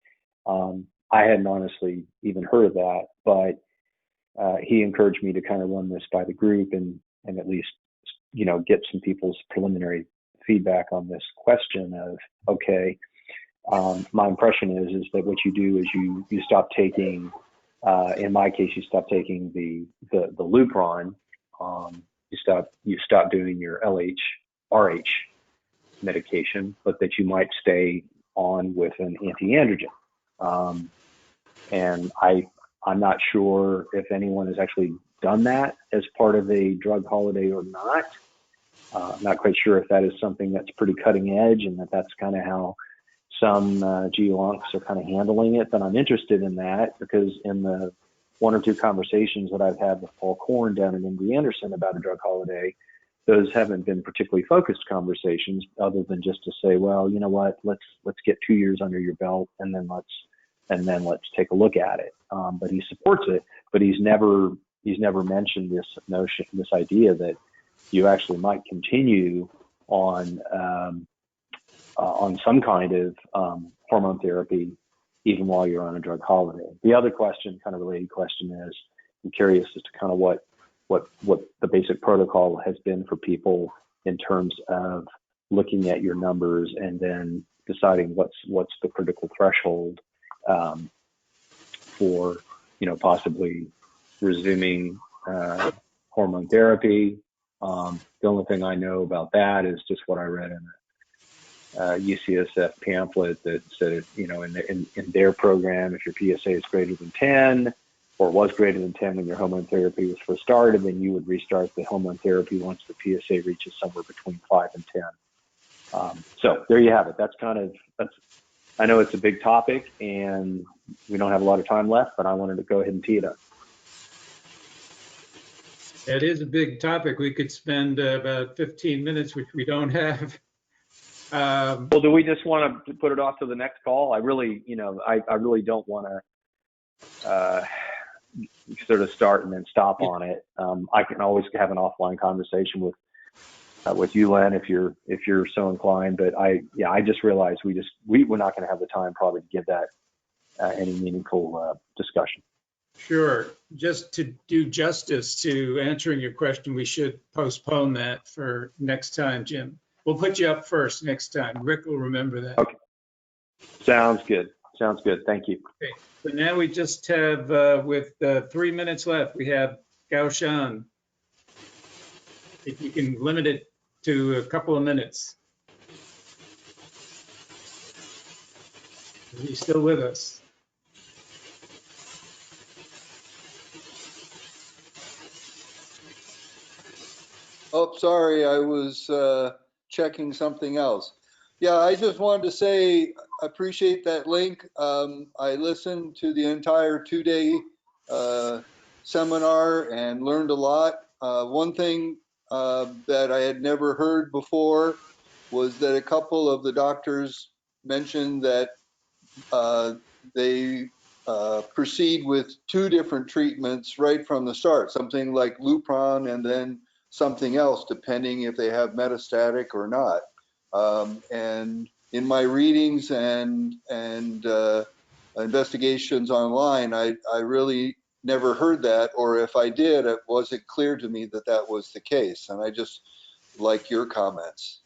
I hadn't honestly even heard of that, but he encouraged me to kind of run this by the group and at least, get some people's preliminary feedback on this question of, okay, my impression is that what you do is you stop taking, in my case, you stop taking the Lupron, you stop doing your RH medication, but that you might stay on with an anti-androgen. And I'm not sure if anyone has actually done that as part of a drug holiday or not. I'm not quite sure if that is something that's pretty cutting edge and that's kind of how some GU-oncs are kind of handling it. But I'm interested in that because in the 1 or 2 conversations that I've had with Paul Korn down at MD Anderson about a drug holiday, those haven't been particularly focused conversations other than just to say, well, you know what, let's get 2 years under your belt and then let's take a look at it. But he supports it, but he's never mentioned this idea that you actually might continue on some kind of hormone therapy even while you're on a drug holiday. The other question, kind of related question, is I'm curious as to kind of what the basic protocol has been for people in terms of looking at your numbers and then deciding what's the critical threshold for possibly resuming hormone therapy. The only thing I know about that is just what I read in a UCSF pamphlet that said, in their program, if your PSA is greater than 10 or was greater than 10 when your hormone therapy was first started, then you would restart the hormone therapy once the PSA reaches somewhere between 5 and 10. So there you have it. I know it's a big topic and we don't have a lot of time left, but I wanted to go ahead and tee it up. It is a big topic. We could spend about 15 minutes, which we don't have. Well, do we just want to put it off to the next call? I really, I really don't want to sort of start and then stop on it. I can always have an offline conversation with you, Len, if you're so inclined. But I just realized we're not going to have the time probably to give that any meaningful discussion. Sure. Just to do justice to answering your question, we should postpone that for next time, Jim. We'll put you up first next time. Rick will remember that. Okay. Sounds good. Thank you. Okay. So now we just have, with 3 minutes left, we have Gao Shan. If you can limit it to a couple of minutes. Is he still with us? Oh, sorry, I was checking something else. Yeah, I just wanted to say I appreciate that link. I listened to the entire 2-day seminar and learned a lot. One thing that I had never heard before was that a couple of the doctors mentioned that they proceed with 2 different treatments right from the start, something like Lupron and then something else, depending if they have metastatic or not. And in my readings and investigations online, I really never heard that, or if I did, it wasn't clear to me that that was the case. And I just like your comments.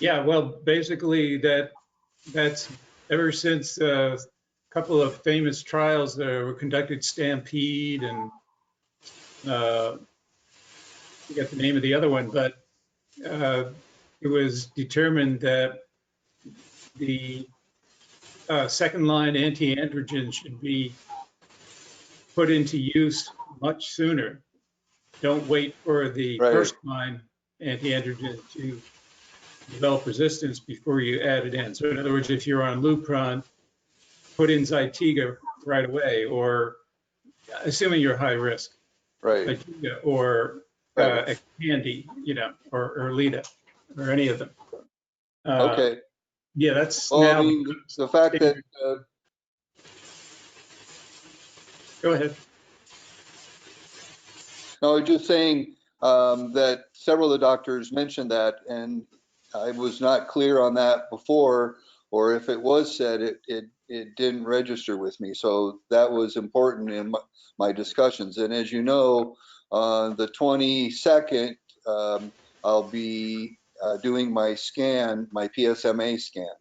Yeah, well, basically that's ever since a couple of famous trials that were conducted, Stampede and I forget the name of the other one, but it was determined that the second line anti-androgen should be put into use much sooner. Don't wait for the first line anti-androgen to develop resistance before you add it in. So in other words, if you're on Lupron, put in Zytiga right away, or assuming you're high risk, Zytiga or Xtandi, you know, or Lita, or any of them. Okay. Yeah, that's well, now. I mean, the fact that. Go ahead. No, I was just saying that several of the doctors mentioned that, and I was not clear on that before, or if it was said, it didn't register with me. So that was important in my discussions. And as you know, on the 22nd, I'll be doing my scan, my PSMA scan.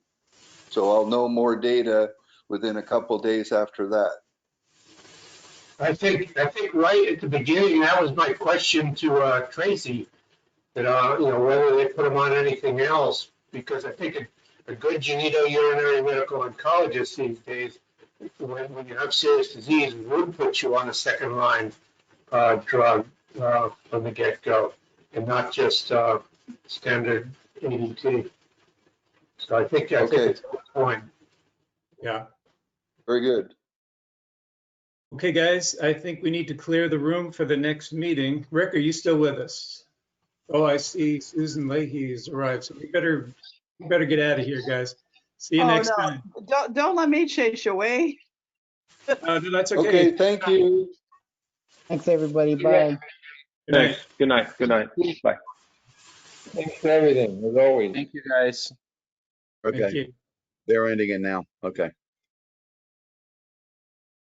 So I'll know more data within a couple of days after that. I think right at the beginning, that was my question to Tracy, that you know, whether they put them on anything else, because I think a good genitourinary medical oncologist these days, when you have serious disease, would put you on a second line drug from the get-go, and not just standard ADT. So I think it's a good point. Yeah. Very good. Okay, guys, I think we need to clear the room for the next meeting. Rick, are you still with us? Oh, I see Susan Leahy's arrived, so we better get out of here, guys. See you next time. Don't let me chase you away. No, that's okay. Okay, thank you. Thanks, everybody. Bye. Good night. Good night. Good night. Bye. Thanks for everything, as always. Thank you, guys. Okay. Thank you. They're ending it now. Okay.